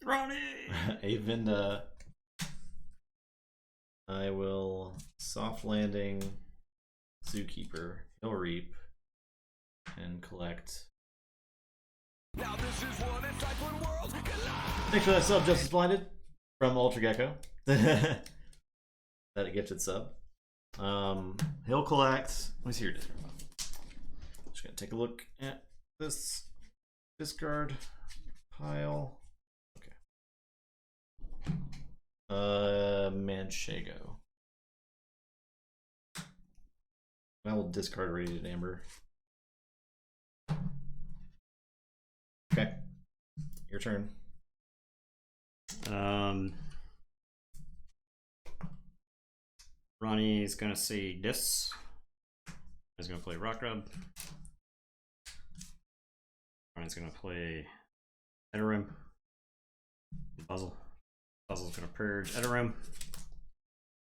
Avenda. I will soft landing Zookeeper. He'll reap and collect. Now this is what it's like when worlds collide. Thanks for that sub, Justice Blinded from Ultra Gecko. That gifted sub. He'll collect. Let me see your discard. Just gonna take a look at this discard pile. Okay. Manchego. I will discard Radiant Amber. Okay. Your turn. Ronnie's gonna see this. He's gonna play Rock Rub. Ronnie's gonna play Edorim. Puzzle. Puzzle's gonna purge Edorim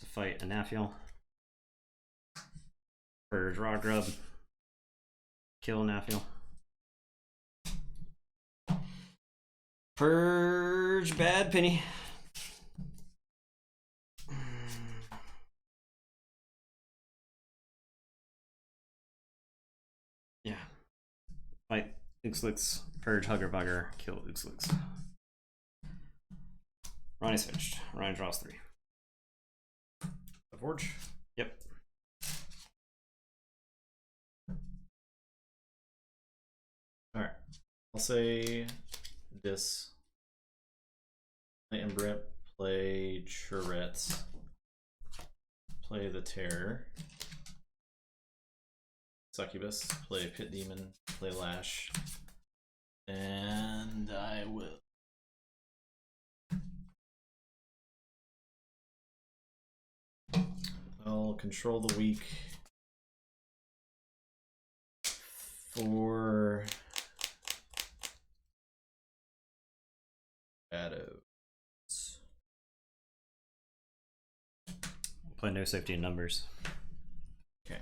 to fight Anafiel. Purge Rock Rub. Kill Anafiel. Purge Bad Penny. Yeah. Fight Uxlix. Purge Hugger Bugger. Kill Uxlix. Ronnie's finished. Ronnie draws 3. Forge. Yep. Alright. I'll say this. Play Embrit. Play Churette. Play the Terror. Succubus. Play Pit Demon. Play Lash. And I will. I'll control the weak for shadows. Play no safety in numbers. Okay.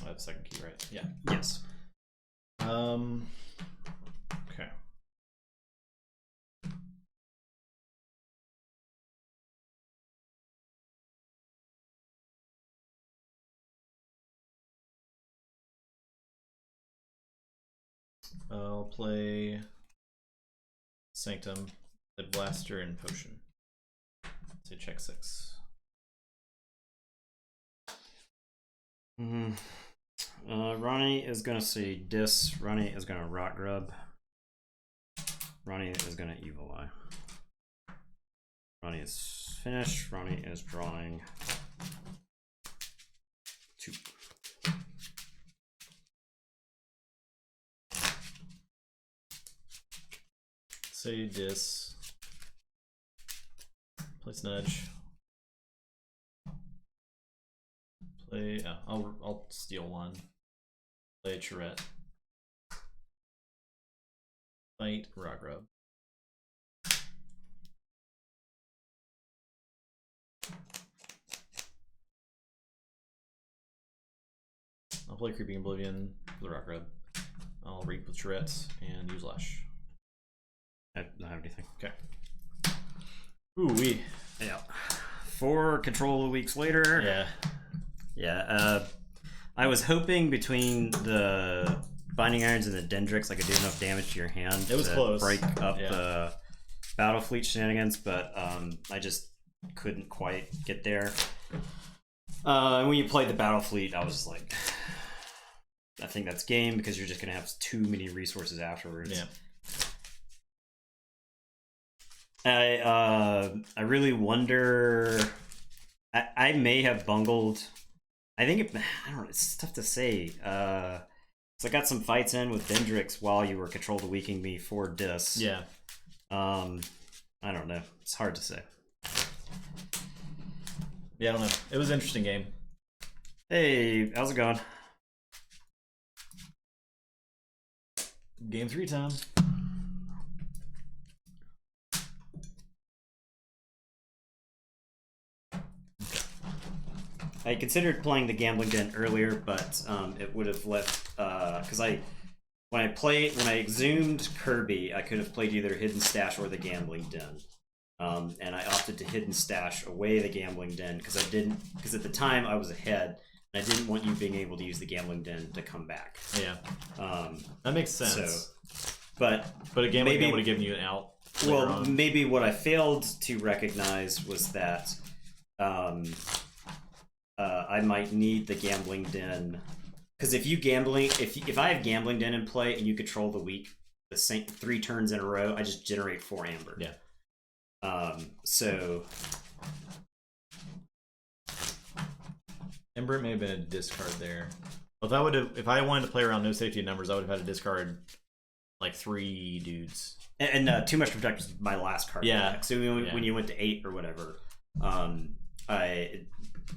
I have second key, right? Yeah. Yes. Okay. I'll play Sanctum, the Blaster, and Potion. Say check 6. Ronnie is gonna see Dis. Ronnie is gonna Rock Grub. Ronnie is gonna Evil Eye. Ronnie is finished. Ronnie is drawing 2. Say Dis. Play Snudge. Play. I'll steal 1. Play Churette. Fight Rock Rub. I'll play Creeping Oblivion for the Rock Rub. I'll reap with Churette and use Lash. I don't have anything. Okay. Ooh wee. Yeah. 4 control weeks later. Yeah. Yeah. I was hoping between the Binding Irons and the Dendrix I could do enough damage to your hand. It was to close. Break up the Battle Fleet shenanigans, but I just couldn't quite get there. And when you played the Battle Fleet, I was just like, I think that's game because you're just gonna have too many resources afterwards. Yeah. I really wonder. I may have bungled. I think I don't know. It's tough to say. So I got some fights in with Dendrix while you were control the weakening me for Dis. Yeah. I don't know. It's hard to say. Yeah, I don't know. It was an interesting game. Hey, how's it going? Game 3 time. I considered playing the Gambling Den earlier, but it would have left because when I exhumed Kirby, I could have played either Hidden Stash or the Gambling Den. and I opted to hidden stash away the gambling den because at the time I was ahead and I didn't want you being able to use the gambling den to come back. Yeah, that makes sense. So, but a gambling den would have given you an out. Well, maybe what I failed to recognize was that I might need the gambling den, because if I have gambling den in play and you control the week the same 3 turns in a row, I just generate 4 amber. Yeah. So Ember may have been a discard there. Well, if I wanted to play around no safety numbers, I would have had to discard like 3 dudes. And too much to protect was my last card. Yeah. So when you went to 8 or whatever,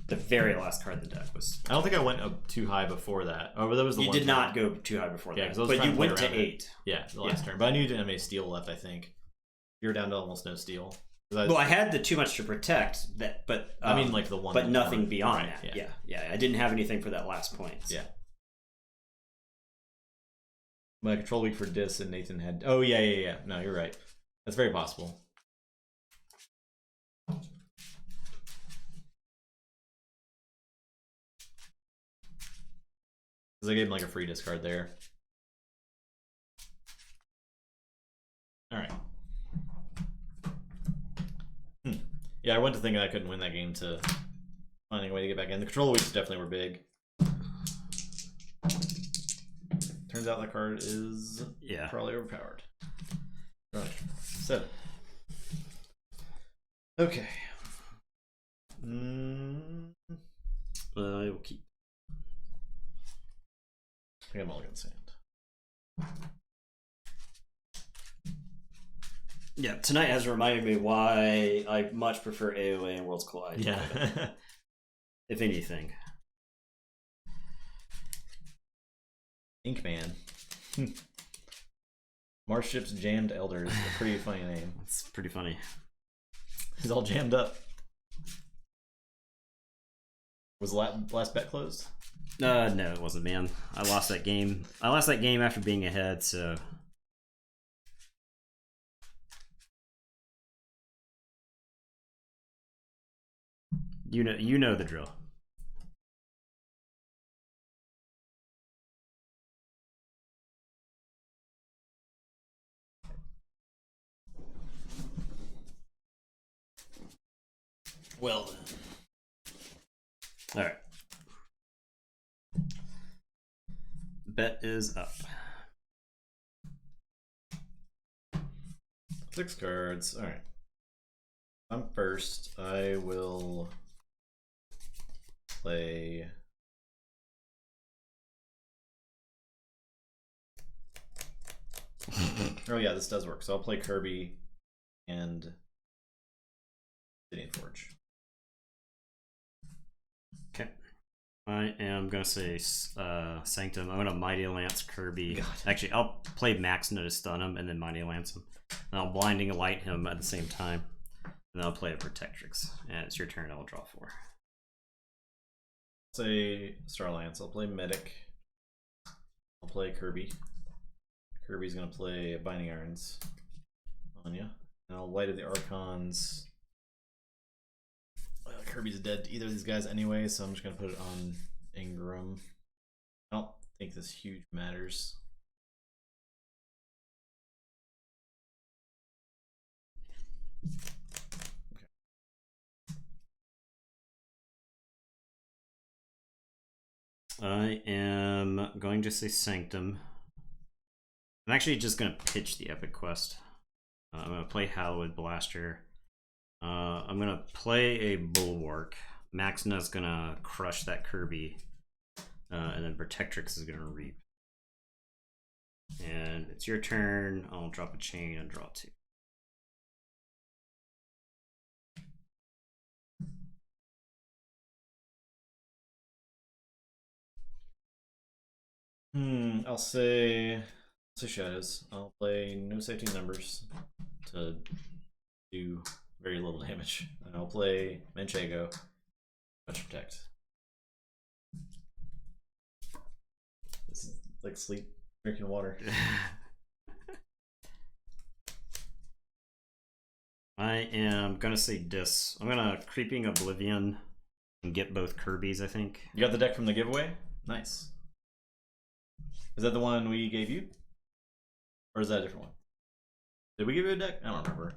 the very last card in the deck was. I don't think I went up too high before that. Oh, but that was the you one. did not go too high before yeah, that. But you went to 8. Yeah, the last turn. But I knew you didn't have any steel left. I think you're down to almost no steel. Well, I had the too much to protect that, but I mean, like the one. But nothing beyond right, that. Yeah. I didn't have anything for that last point. Yeah. My control weak for Dis and Nathan had. Oh yeah. No, you're right. That's very possible. Because I gave him like a free discard there. All right. Yeah, I went to thinking I couldn't win that game to finding a way to get back in. The control weeks definitely were big. Turns out that card is probably overpowered. Right. 7. Okay. I will keep. I think I'm all gonna sand. Yeah, tonight has reminded me why I much prefer AOA and Worlds Collide. Yeah. If anything. Inkman. Marship's Jammed Elders. A pretty funny name. It's pretty funny. He's all jammed up. Was the last bet closed? No, it wasn't, man. I lost that game. After being ahead, so. You know the drill. Well then. All right. Bet is up. 6 cards. All right. I'm first. I will play. Oh yeah, this does work. So I'll play Kirby and Keyforge. Okay. I am gonna say Sanctum. I'm gonna Mighty Lance Kirby. God. Actually, I'll play Maxna to stun him and then Mighty Lance him. And I'll Blinding Light him at the same time. And then I'll play a Protectrix. And it's your turn. I'll draw 4. Say Star Lance. I'll play Medic. I'll play Kirby. Kirby's gonna play Binding Irons on you. And I'll Light of the Archons. Well, Kirby's dead to either of these guys anyway, so I'm just gonna put it on Ingram. I don't think this huge matters. Okay. I am going to say Sanctum. I'm actually just going to pitch the Epic Quest. I'm going to play Hallowed Blaster. I'm going to play a Bulwark. Maxna's going to crush that Kirby. And then Protectrix is going to Reap. And it's your turn. I'll drop a chain and draw 2. I'll say Shadows. I'll play no safety numbers to do very little damage. And I'll play Manchego. Much Protect. This is like sleep, drinking water. I I am gonna say Dis. I'm gonna Creeping Oblivion and get both Kirby's, I think. You got the deck from the giveaway? Nice. Is that the one we gave you? Or is that a different one? Did we give you a deck? I don't remember.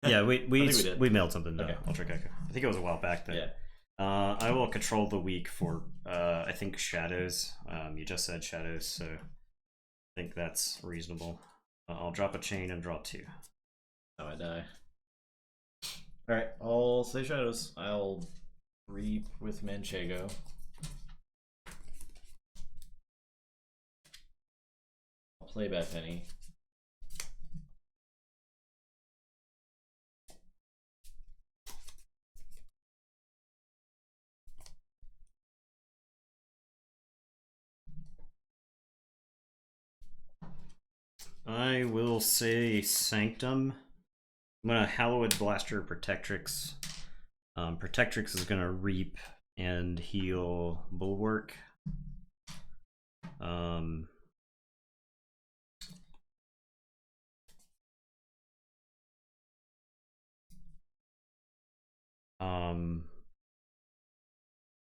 Yeah, we did. We mailed something to Okay. Ultra Gecko. I think it was a while back though. Yeah. I will control the weak for I think Shadows. You just said Shadows, so I think that's reasonable. I'll drop a chain and draw 2. Oh, I die. Alright, I'll say Shadows. I'll reap with Manchego. I'll play Bad Penny. I will say Sanctum. I'm gonna Hallowed Blaster Protectrix. Protectrix is gonna reap and heal Bulwark.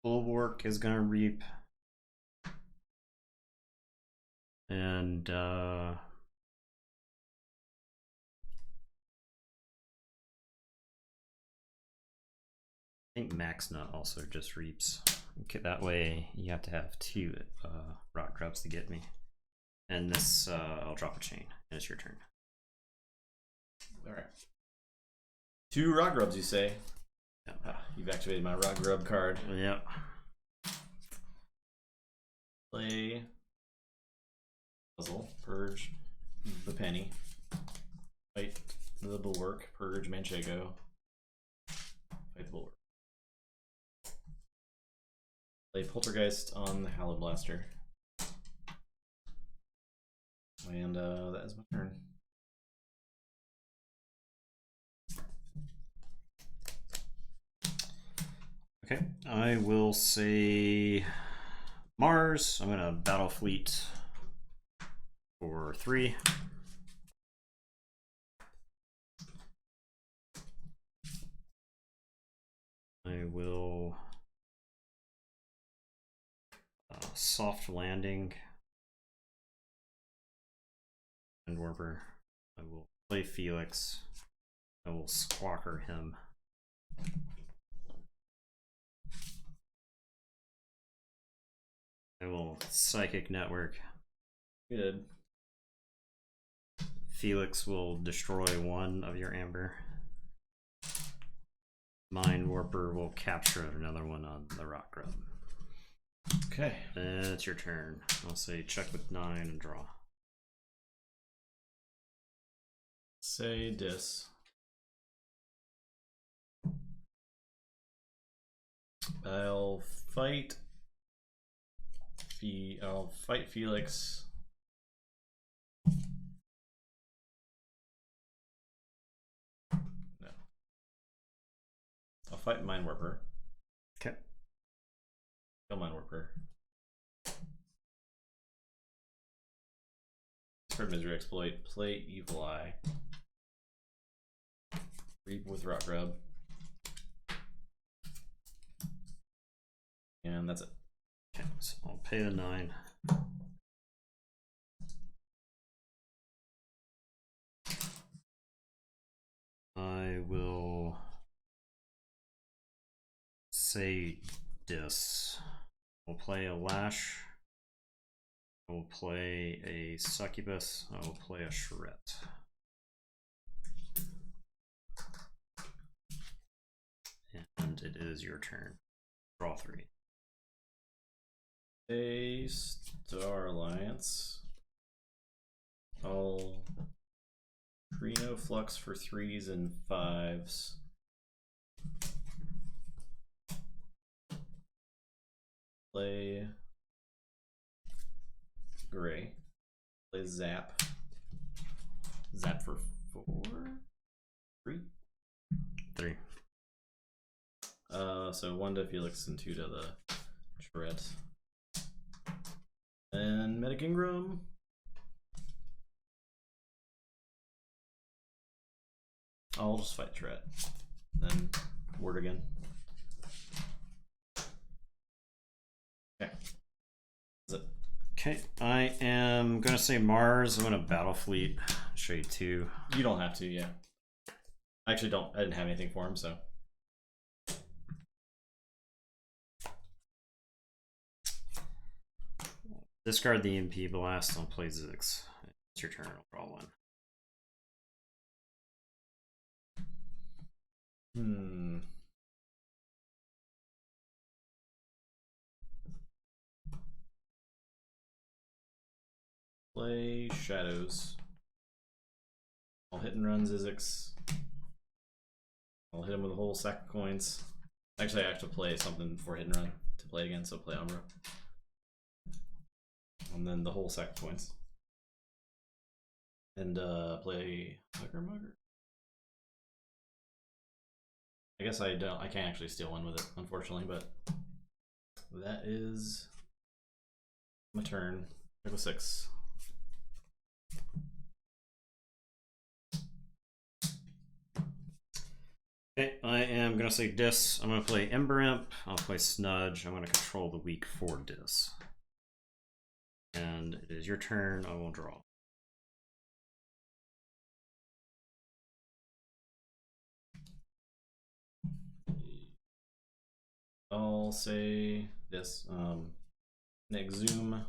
Bulwark is gonna reap. And I think Max Nut also just reaps. Okay, that way you have to have 2 rock grubs to get me. And this, I'll drop a chain, and it's your turn. Alright. 2 rock grubs, you say? Yeah. You've activated my rock grub card. Yep. Play Puzzle, Purge the Penny, fight the Bulwark, Purge Manchego, fight the Bulwark. Play Poltergeist on the Hallowed Blaster. And that is my turn. Okay, I will say Mars. I'm gonna Battle Fleet for 3. I will Soft Landing and Warper. I will play Felix. I will Squawker him. I will Psychic Network. Good. Felix will destroy 1 of your Amber. Mind Warper will capture another one on the Rock Grub. Okay. It's your turn. I'll say check with 9 and draw. Say Dis. I'll fight Felix. No. I'll fight Mind Warper. Okay. Kill Mind Warper. Discard Misery Exploit. Play Evil Eye. Reap with Rock Grub. And that's it. Okay, so I'll pay the 9. I will say Dis. We'll play a Lash. I will play a Succubus. I will play a Charette. And it is your turn. Draw 3. A Star Alliance. I'll Trino Flux for 3s and 5s. Play Gray. Play Zap. Zap for 4? 3? 3. So 1 to Felix and 2 to the Charette. And Medic Ingram. I'll just fight threat. Then word again. Okay. That's it. Okay, I am gonna say Mars. I'm gonna Battle Fleet. Show you 2. You don't have to, yeah. I actually don't. I didn't have anything for him, so. Discard the MP Blast. I'll play Zix. It's your turn. I'll draw 1. Play Shadows. I'll hit and run Zizix. I'll hit him with a whole sack of coins. Actually, I have to play something before hit and run to play again, so play Umbra. And then the whole sack of coins. And play Hugger Mugger. I guess I can't actually steal one with it, unfortunately, but that is my turn. I go 6. Okay, I am gonna say Dis. I'm gonna play Ember Imp. I'll play Snudge. I'm gonna control the weak for Dis. And it is your turn. I will draw. I'll say this. Next Zoom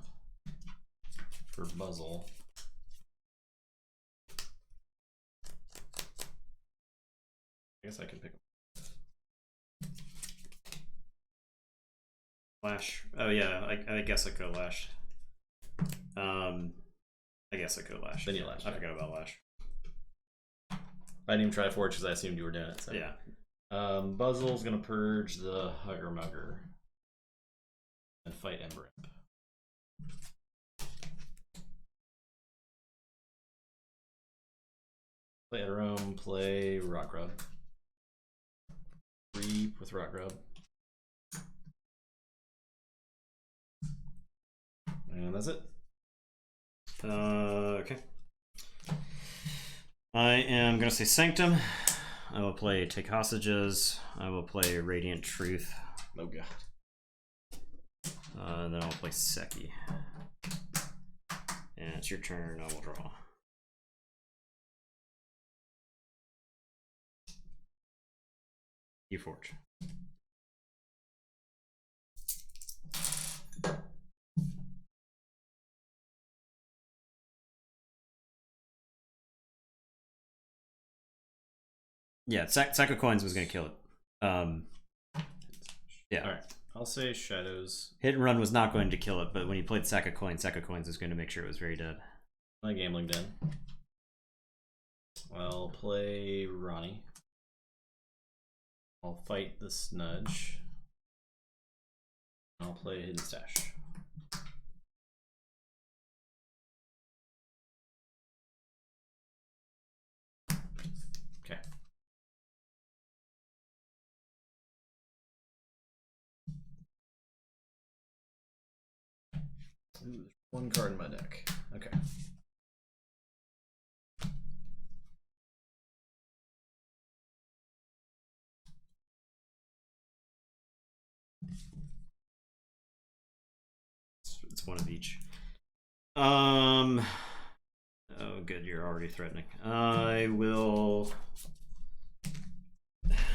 for Buzzle. I guess I can pick up. Lash. Oh yeah, I guess I could Lash. I guess I could Lash. Then you Lash. I forgot about Lash. I didn't even try Forge because I assumed you were doing it. So. Yeah. Buzzle's gonna purge the Hugger Mugger and fight Ember Imp. Play Aerodrome, play Rock Grub. Reap with Rock Grub. And that's it. Okay. I am gonna say Sanctum. I will play Take Hostages. I will play Radiant Truth. Oh god. Then I'll play Seki. And it's your turn. I will draw. Keyforge. Yeah, sack of coins was gonna kill it. Yeah. All right. I'll say Shadows. Hit and run was not going to kill it, but when you played sack of coins was going to make sure it was very dead. My Gambling Den. I'll play Ronnie. I'll fight the Snudge. I'll play Hidden Stash. Okay. Ooh, one card in my deck. Okay. It's one of each. Oh, good. You're already threatening. I will.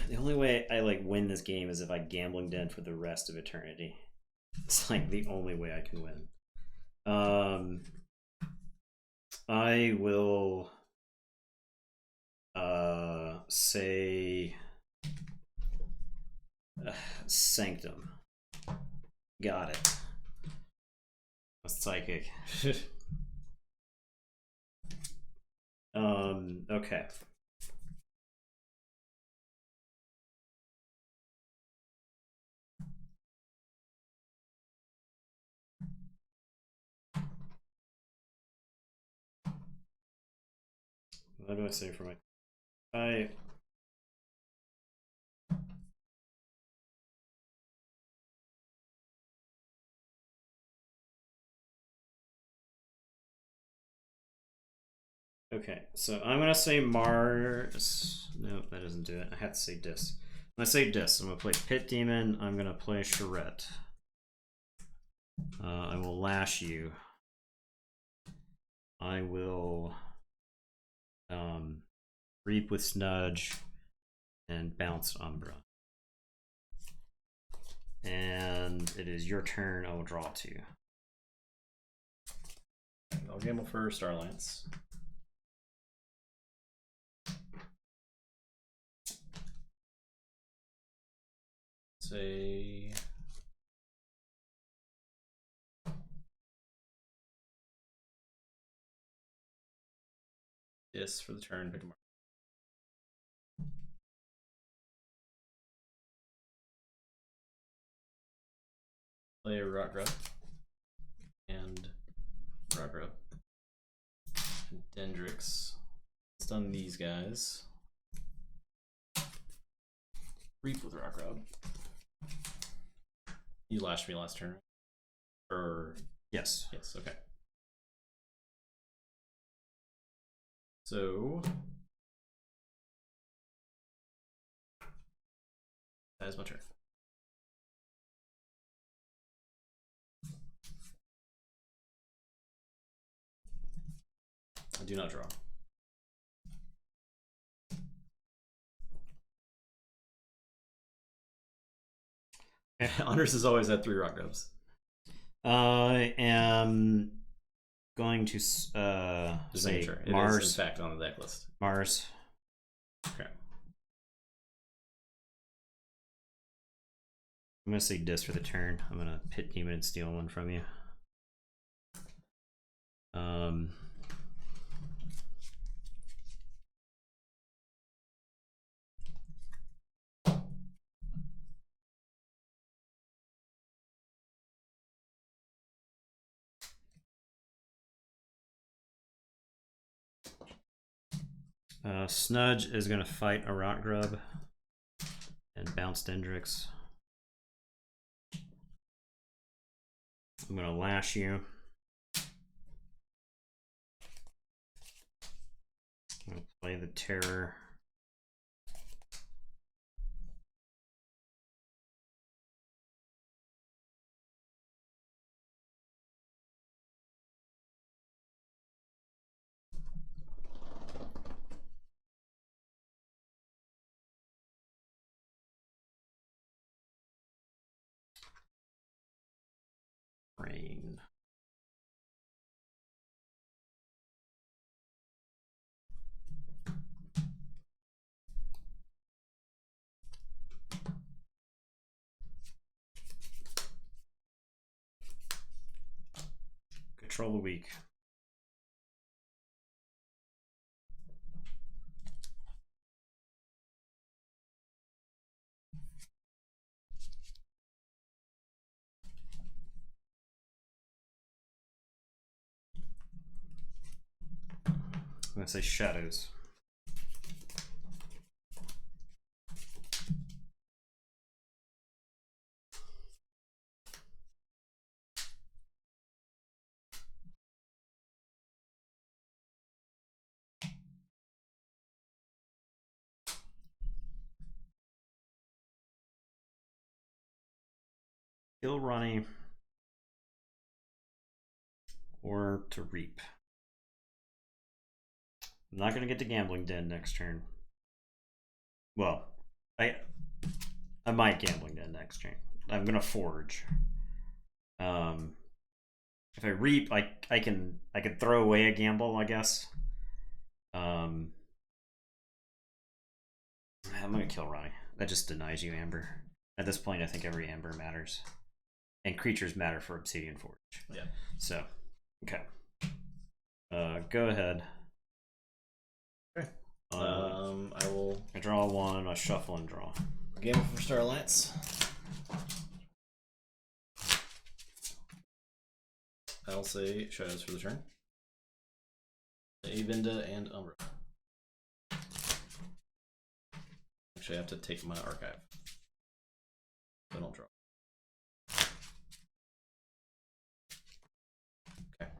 The only way I win this game is if I Gambling Den for the rest of eternity. It's the only way I can win. I will say Sanctum. Got it. Psychic. Okay. What do I say for my Okay, so I'm gonna say Mars. No, that doesn't do it. I have to say Dis. I'm gonna say Dis. I'm gonna play Pit Demon. I'm gonna play Charette. I will lash you. I will Reap with Snudge and bounce Umbra. And it is your turn. I will draw 2. I'll gamble for Starlance. Say this for the turn. Pick a mark. Play a Rotgrub and Rotgrub and Dendrix. Stun these guys. Reap with Rotgrub. You lashed me last turn, or yes, yes, okay. So that is my turn. I do not draw. Honors has always had 3 rock dubs. I am going to say Mars. It is, in fact, on the deck list. Mars. Okay. I'm gonna say Dis for the turn. I'm gonna Pit Demon and steal 1 from you. Snudge is going to fight a Rotgrub and bounce Dendrix. I'm going to lash you. I'm going to play the Terror. Rain. Control the weak. I'm going to say Shadows. Kill Ronnie or to Reap. I'm not going to get to Gambling Den next turn. Well, I might Gambling Den next turn. I'm going to Forge. If I Reap, I can throw away a gamble, I guess. I'm going to kill Ronnie. That just denies you Amber. At this point, I think every Amber matters. And creatures matter for Obsidian Forge. Yeah. So, okay. Go ahead. Okay. I draw 1, I shuffle and draw. Gamble for Starlance. I'll say Shadows for the turn. Avinda and Umbra. Actually, I have to take my archive. I don't draw. Okay.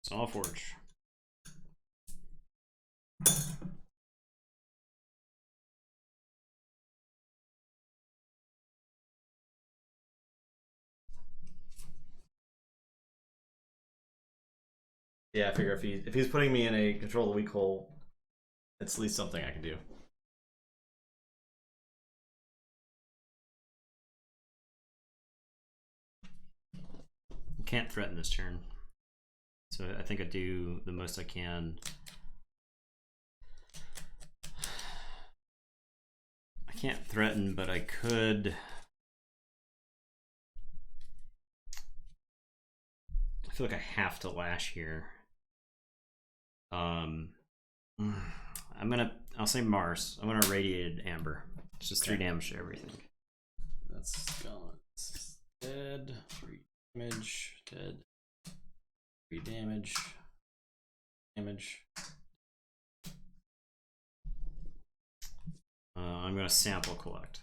Saw Forge. Yeah, I figure if he's putting me in a control the weak hole, it's at least something I can do. Can't threaten this turn, so I think I do the most I can. I can't threaten, but I could. I feel like I have to lash here. I'll say Mars. I'm gonna Radiated Amber. It's just 3 damage to everything. That's gone. Dead. 3 damage. Dead. 3 damage. Damage. I'm gonna sample collect.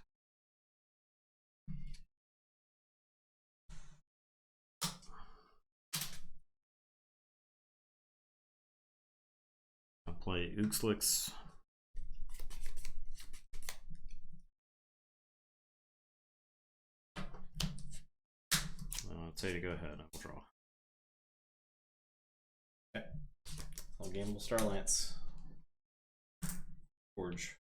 I'll play Uxlix. I'll tell you to go ahead. I will draw. Okay. I'll gamble Starlance. Forge.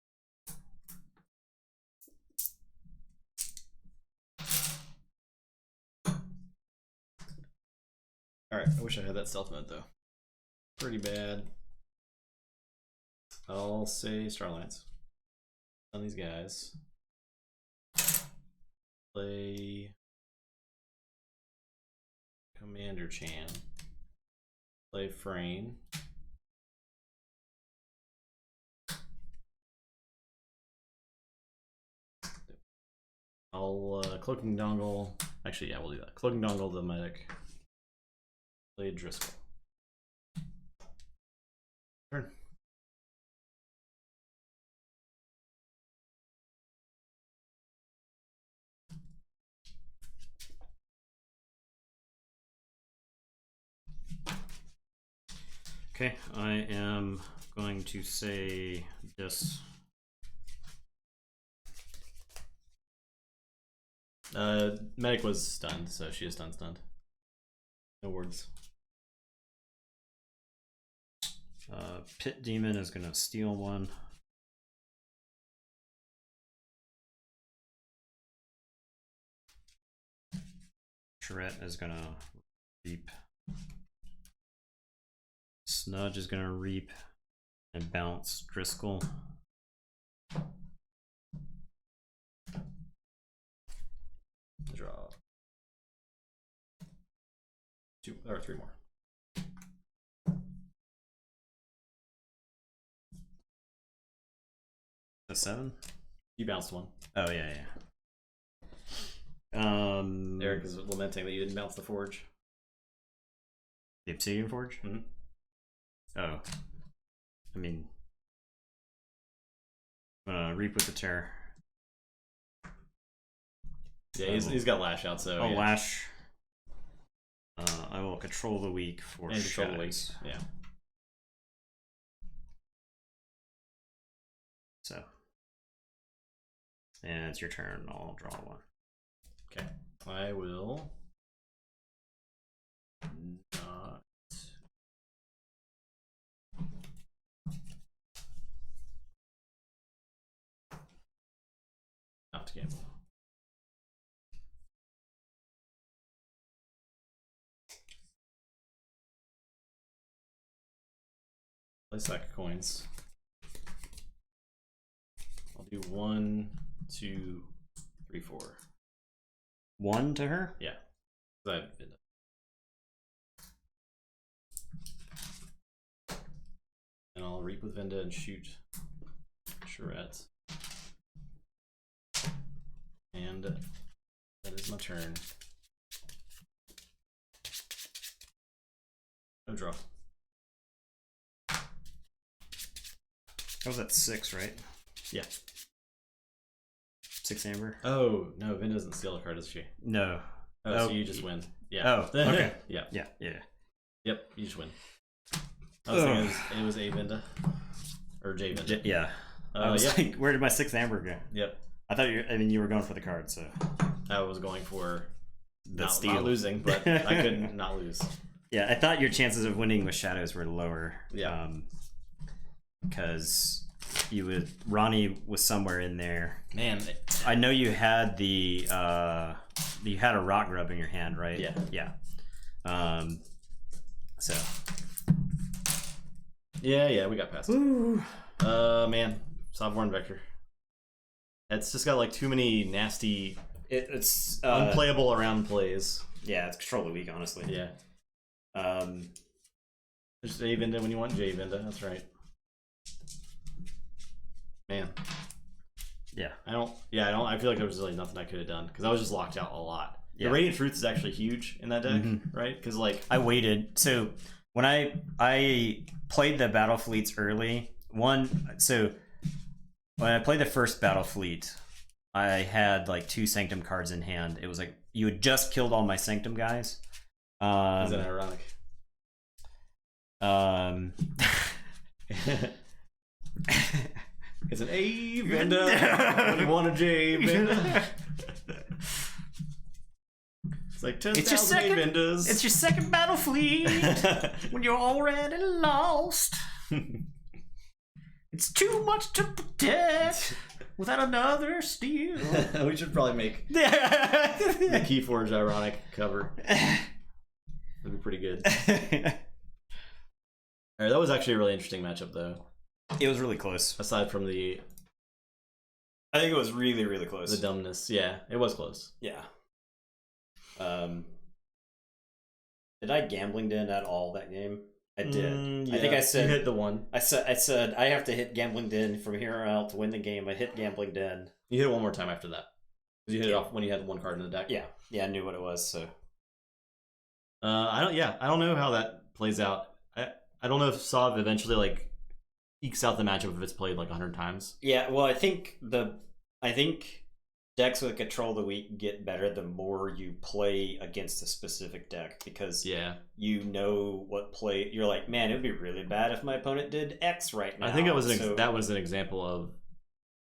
Alright, I wish I had that stealth mode though. Pretty bad. I'll say Starlance on these guys. Play Commander Chan. Play Frayne. I'll Cloaking Dongle. Actually, yeah, we'll do that. Cloaking Dongle the medic. Play Driscoll. Turn. Okay, I am going to say this. Medic was stunned, so she is stunned. No words. Pit Demon is going to steal 1. Charette is going to reap. Snudge is going to reap and bounce Driscoll. Draw 2 or 3 more. A 7? You bounced 1. Oh yeah, yeah. Eric is lamenting that you didn't bounce the Forge. The Obsidian Forge? Mm-hmm. Oh. I mean, reap with the terror. Yeah, he's got lash out, so I'll yeah. lash. I will control the weak for and control the weak. shadows. Yeah. So, and it's your turn. I'll draw 1. Okay, I will not. Not to gamble. Play sack of coins. I'll do 1, 2, 3, 4. 1 to her? Yeah. And I'll reap with Vinda and shoot Charette. And that is my turn. No draw. That was at 6, right? Yeah. 6 amber? Oh, no, Vin doesn't steal a card, does she? No. Oh, so you just win. Yeah. Oh, okay. Yeah. Yeah, yeah. Yep, you just win. I was thinking it was A Vinda. Or J Vinda. Yeah. I was like, where did my 6th amber go? Yep. I thought you were going for the card, so. I was going for not losing, but I couldn't not lose. Yeah, I thought your chances of winning with shadows were lower. Yeah. Because Ronnie was somewhere in there. Man. I know you had you had a rock grub in your hand, right? Yeah. Yeah. So. Yeah, we got past it. Man. Sovereign Vector. It's just got like too many nasty, it's unplayable around plays. Yeah, it's control weak, honestly. Yeah. There's J Vinda when you want J Vinda. That's right. Man. Yeah. I feel like there was really nothing I could have done because I was just locked out a lot. Yeah. The Radiant Truth is actually huge in that deck, right? Because like I waited. So when I played the battle fleets early, when I played the first battle fleet, I had like 2 Sanctum cards in hand. It was like you had just killed all my Sanctum guys. Is that ironic? It's an A Vinda when you want a J Vinda. It's like 10,000 A Vindas. It's your second battle fleet when you're already lost. It's too much to protect without another steal. We should probably make the Keyforge ironic cover. That'd be pretty good. All right, that was actually a really interesting matchup, though. It was really close. Aside from I think it was really, really close. The dumbness, yeah, it was close. Yeah. Did I gambling den at all that game? I did. Yeah. I think I said you hit the one. I said I have to hit gambling den from here on out to win the game. I hit gambling den. You hit it one more time after that. Because you hit it off when you had the 1 card in the deck. Yeah, I knew what it was. So. I don't know how that plays out. I don't know if Sav eventually like ekes out the matchup if it's played like 100 times. Yeah, well, I think decks with control of the weak get better the more you play against a specific deck because you know what play. You're like, man, it would be really bad if my opponent did X right now. I think that was an example of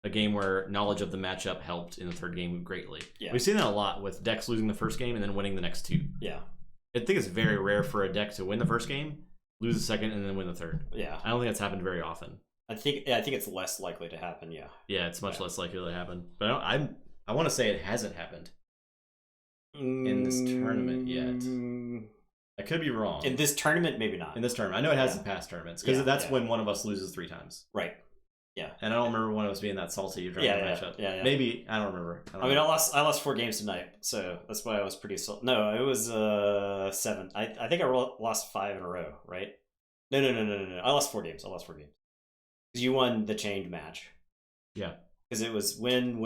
a game where knowledge of the matchup helped in the 3rd game greatly. Yeah. We've seen that a lot with decks losing the 1st game and then winning the next 2. Yeah. I think it's very rare for a deck to win the 1st game, lose the 2nd, and then win the 3rd. Yeah. I don't think that's happened very often. I think it's less likely to happen, yeah. Yeah, it's much less likely to happen. But I want to say it hasn't happened in this tournament yet. I could be wrong. In this tournament, maybe not. In this tournament. I know it has in past tournaments, because that's when one of us loses 3 times. Right. Yeah. And I don't remember one of us being that salty during the matchup. Yeah. Maybe, I don't remember. I mean, I lost 4 games tonight, so that's why I was pretty salty. No, it was 7. I think I lost 5 in a row, right? No. I lost 4 games. Because you won the chained match. Yeah. Because it was win,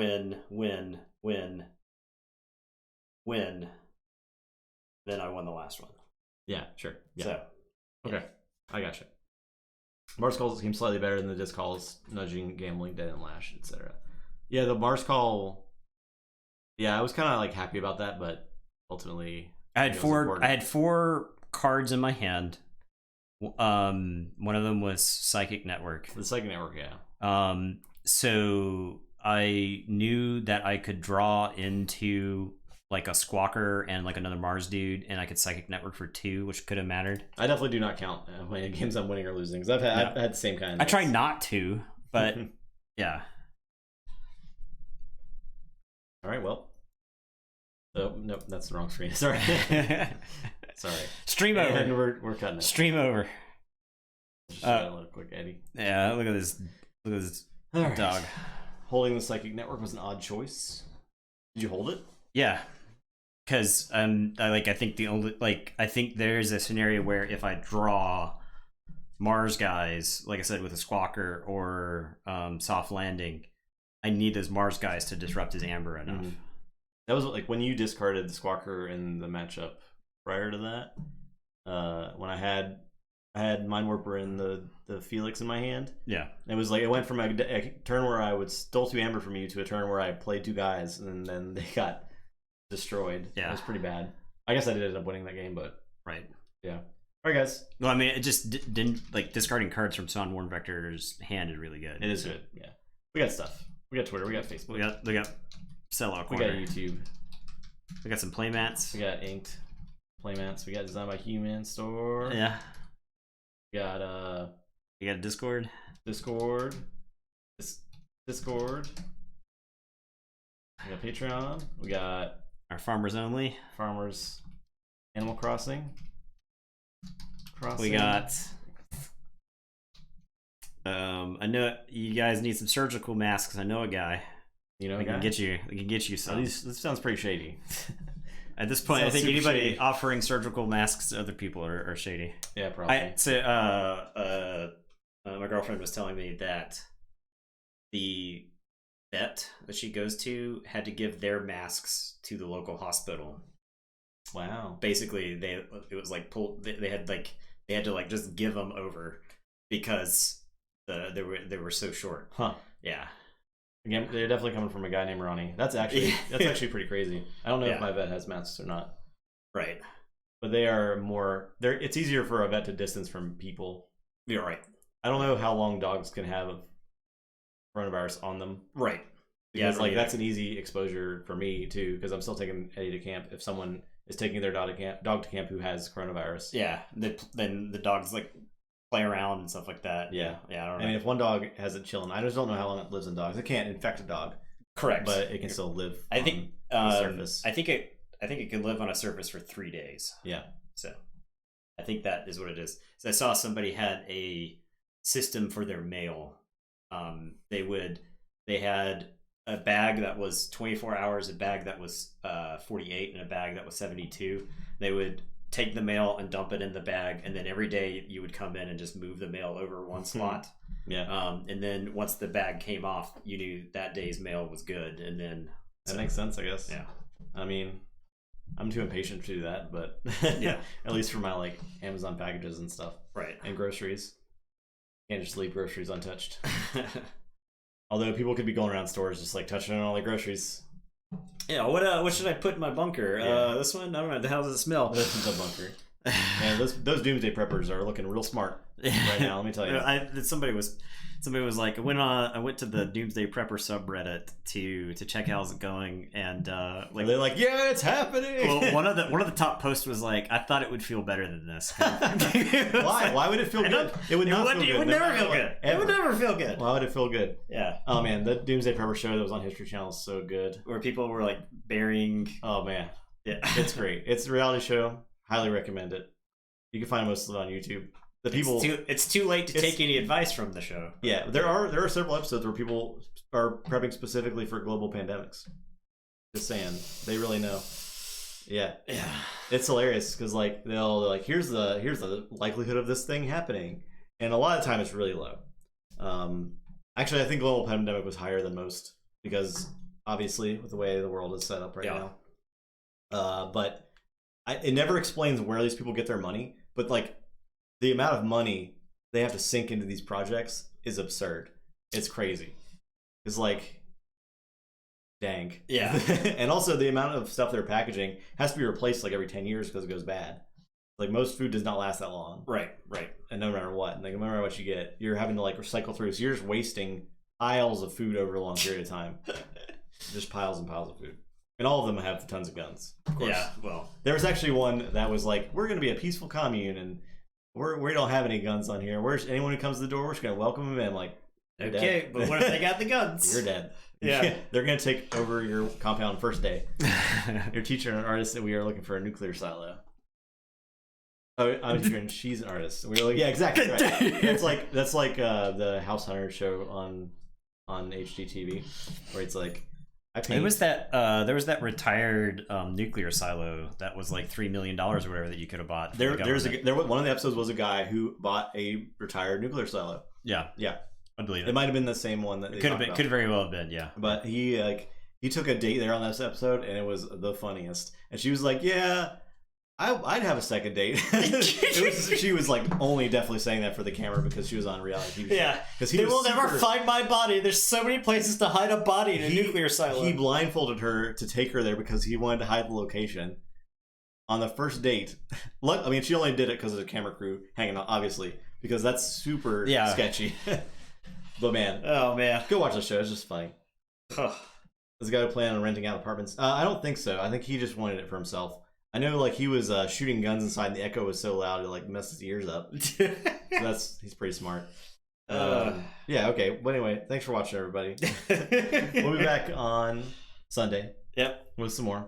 then I won the last one. Yeah, sure. Yeah. So, okay, I gotcha. Mars calls seem slightly better than the disc calls, nudging, gambling, dead and lash, etc. Yeah, the Mars call. Yeah, I was kind of like happy about that, but ultimately, I had 4 cards in my hand. One of them was Psychic Network. The Psychic Network, yeah. So I knew that I could draw into like a Squawker and like another Mars dude, and I could Psychic Network for 2, which could have mattered. I definitely do not count how many games I'm winning or losing, because I've had the same kind of. I try not to, but yeah. All right, well. Oh, nope, that's the wrong screen. Sorry. Sorry. Stream over. And we're cutting it. Stream over. Just a little quick Eddie. Yeah, look at this. Look at this dog. Holding the Psychic Network was an odd choice. Did you hold it? Yeah. Because I think there's a scenario where if I draw Mars guys, like I said, with a Squawker or soft landing, I need those Mars guys to disrupt his Amber enough. Mm-hmm. That was like when you discarded the Squawker in the matchup prior to that. When I had Mind Warper and the Felix in my hand. Yeah. It was like it went from a turn where I would stole 2 Amber from you to a turn where I played 2 guys, and then they got destroyed. Yeah. It was pretty bad. I guess I did end up winning that game, but... Right. Yeah. All right, guys. Well, I mean, it just didn't like discarding cards from Sonworn Vector's hand is really good. It is good. Yeah. We got stuff. We got Twitter. We got Facebook. We got Sellout We Corner. got YouTube. We got some playmats. We got Inked playmats. We got Designed by Human Store. Yeah. We got You got a Discord. Discord. Discord. We got Patreon. We got Our Farmers Only. Farmers Animal Crossing. We got I know you guys need some surgical masks. I know a guy. You know, we can get you some. This sounds pretty shady. At this point, I think anybody offering surgical masks to other people are shady. Yeah, probably. My girlfriend was telling me that the vet that she goes to had to give their masks to the local hospital. Wow. Basically, it was like they had to like just give them over because they were so short. Huh. Yeah. Again, they're definitely coming from a guy named Ronnie. That's actually pretty crazy. I don't know if my vet has masks or not. Right. But they are more. It's easier for a vet to distance from people. You're right. I don't know how long dogs can have coronavirus on them. Right. Because that's an easy exposure for me too. Because I'm still taking Eddie to camp. If someone is taking their dog to camp who has coronavirus, then the dogs like play around and stuff like that. Yeah. I don't know. I mean, if one dog has it chilling, I just don't know how long it lives in dogs. It can't infect a dog. Correct. But it can still live. I think on the surface. I think it can live on a surface for 3 days. Yeah. So I think that is what it is. So I saw somebody had a system for their mail. They had a bag that was 24 hours, a bag that was 48, and a bag that was 72. They would take the mail and dump it in the bag, and then every day you would come in and just move the mail over one slot. Yeah. And then once the bag came off, you knew that day's mail was good, and then that makes sense, I guess. Yeah. I mean, I'm too impatient to do that, but yeah, at least for my like Amazon packages and stuff, right, and groceries. Can't just leave groceries untouched. Although people could be going around stores just like touching on all the groceries. Yeah, what should I put in my bunker? Yeah. This one? I don't know. How does it smell? This is a bunker. Man, those doomsday preppers are looking real smart right now. Let me tell you. Somebody was like, I went to the Doomsday Prepper subreddit to check how's it going, and they're like, yeah, it's happening. Well, one of the top posts was like, I thought it would feel better than this. Why? Why would it feel good? It would not feel good. It would never feel good. It would never feel good. Why would it feel good? Yeah. Oh man, the Doomsday Prepper show that was on History Channel is so good. Where people were like burying. Oh man, yeah, it's great. It's a reality show. Highly recommend it. You can find most of it on YouTube. The people, it's too late to take any advice from the show. Yeah, there are several episodes where people are prepping specifically for global pandemics. Just saying, they really know. Yeah, it's hilarious because like they're like, here's the likelihood of this thing happening, and a lot of the time it's really low. Actually, I think global pandemic was higher than most because obviously with the way the world is set up right now. But it never explains where these people get their money. But like the amount of money they have to sink into these projects is absurd. It's crazy. It's like, dang. Yeah. And also the amount of stuff they're packaging has to be replaced like every 10 years because it goes bad. Like most food does not last that long. Right. And no matter what, like no matter what you get, you're having to like recycle through. So you're just wasting piles of food over a long period of time. Just piles and piles of food. And all of them have tons of guns. Of course. Yeah, well. There was actually one that was like, we're going to be a peaceful commune and we don't have any guns on here. Anyone who comes to the door, we're just going to welcome them in. Like, okay, dead. But what if they got the guns? You're dead. Yeah. They're going to take over your compound first day. Your teacher and an artist that we are looking for a nuclear silo. Oh, I'm a teacher and she's an artist. We were like, yeah, exactly. Right. That's like the House Hunter show on HGTV where it's like, there was that retired nuclear silo that was like $3 million or whatever that you could have bought. One of the episodes was a guy who bought a retired nuclear silo. Yeah, I believe it. It might have been the same one that could very well have been. Yeah, but he took a date there on this episode and it was the funniest. And she was like, "Yeah, I'd have a second date." She was like only definitely saying that for the camera because she was on reality TV. Yeah, because they will never find my body. There's so many places to hide a body in a nuclear silo. He blindfolded her to take her there because he wanted to hide the location. on the first date. Look, I mean, she only did it because of the camera crew hanging out, obviously, because that's super sketchy. But man, oh man, go watch the show. It's just funny. This guy plan on renting out apartments? I don't think so. I think he just wanted it for himself. I know, like, he was shooting guns inside, and the echo was so loud it like messed his ears up. So he's pretty smart. Yeah, okay. But anyway, thanks for watching, everybody. We'll be back on Sunday. Yep, with some more.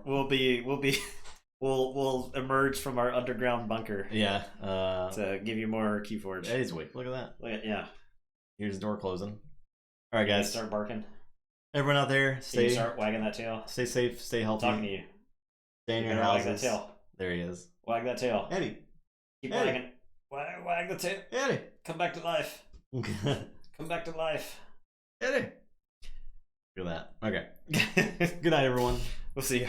We'll emerge from our underground bunker. Yeah. To give you more Keyforge. Eddie's awake. Look at that. Yeah. Here's the door closing. All right, guys. Start barking. Everyone out there, start wagging that tail. Stay safe. Stay healthy. I'm talking to you. Stay in your houses. Wag that tail. There he is. Wag that tail. Eddie. Keep wagging. Wag the tail. Eddie. Come back to life. Come back to life. Eddie. Look at that. Okay. Good night, everyone. We'll see you.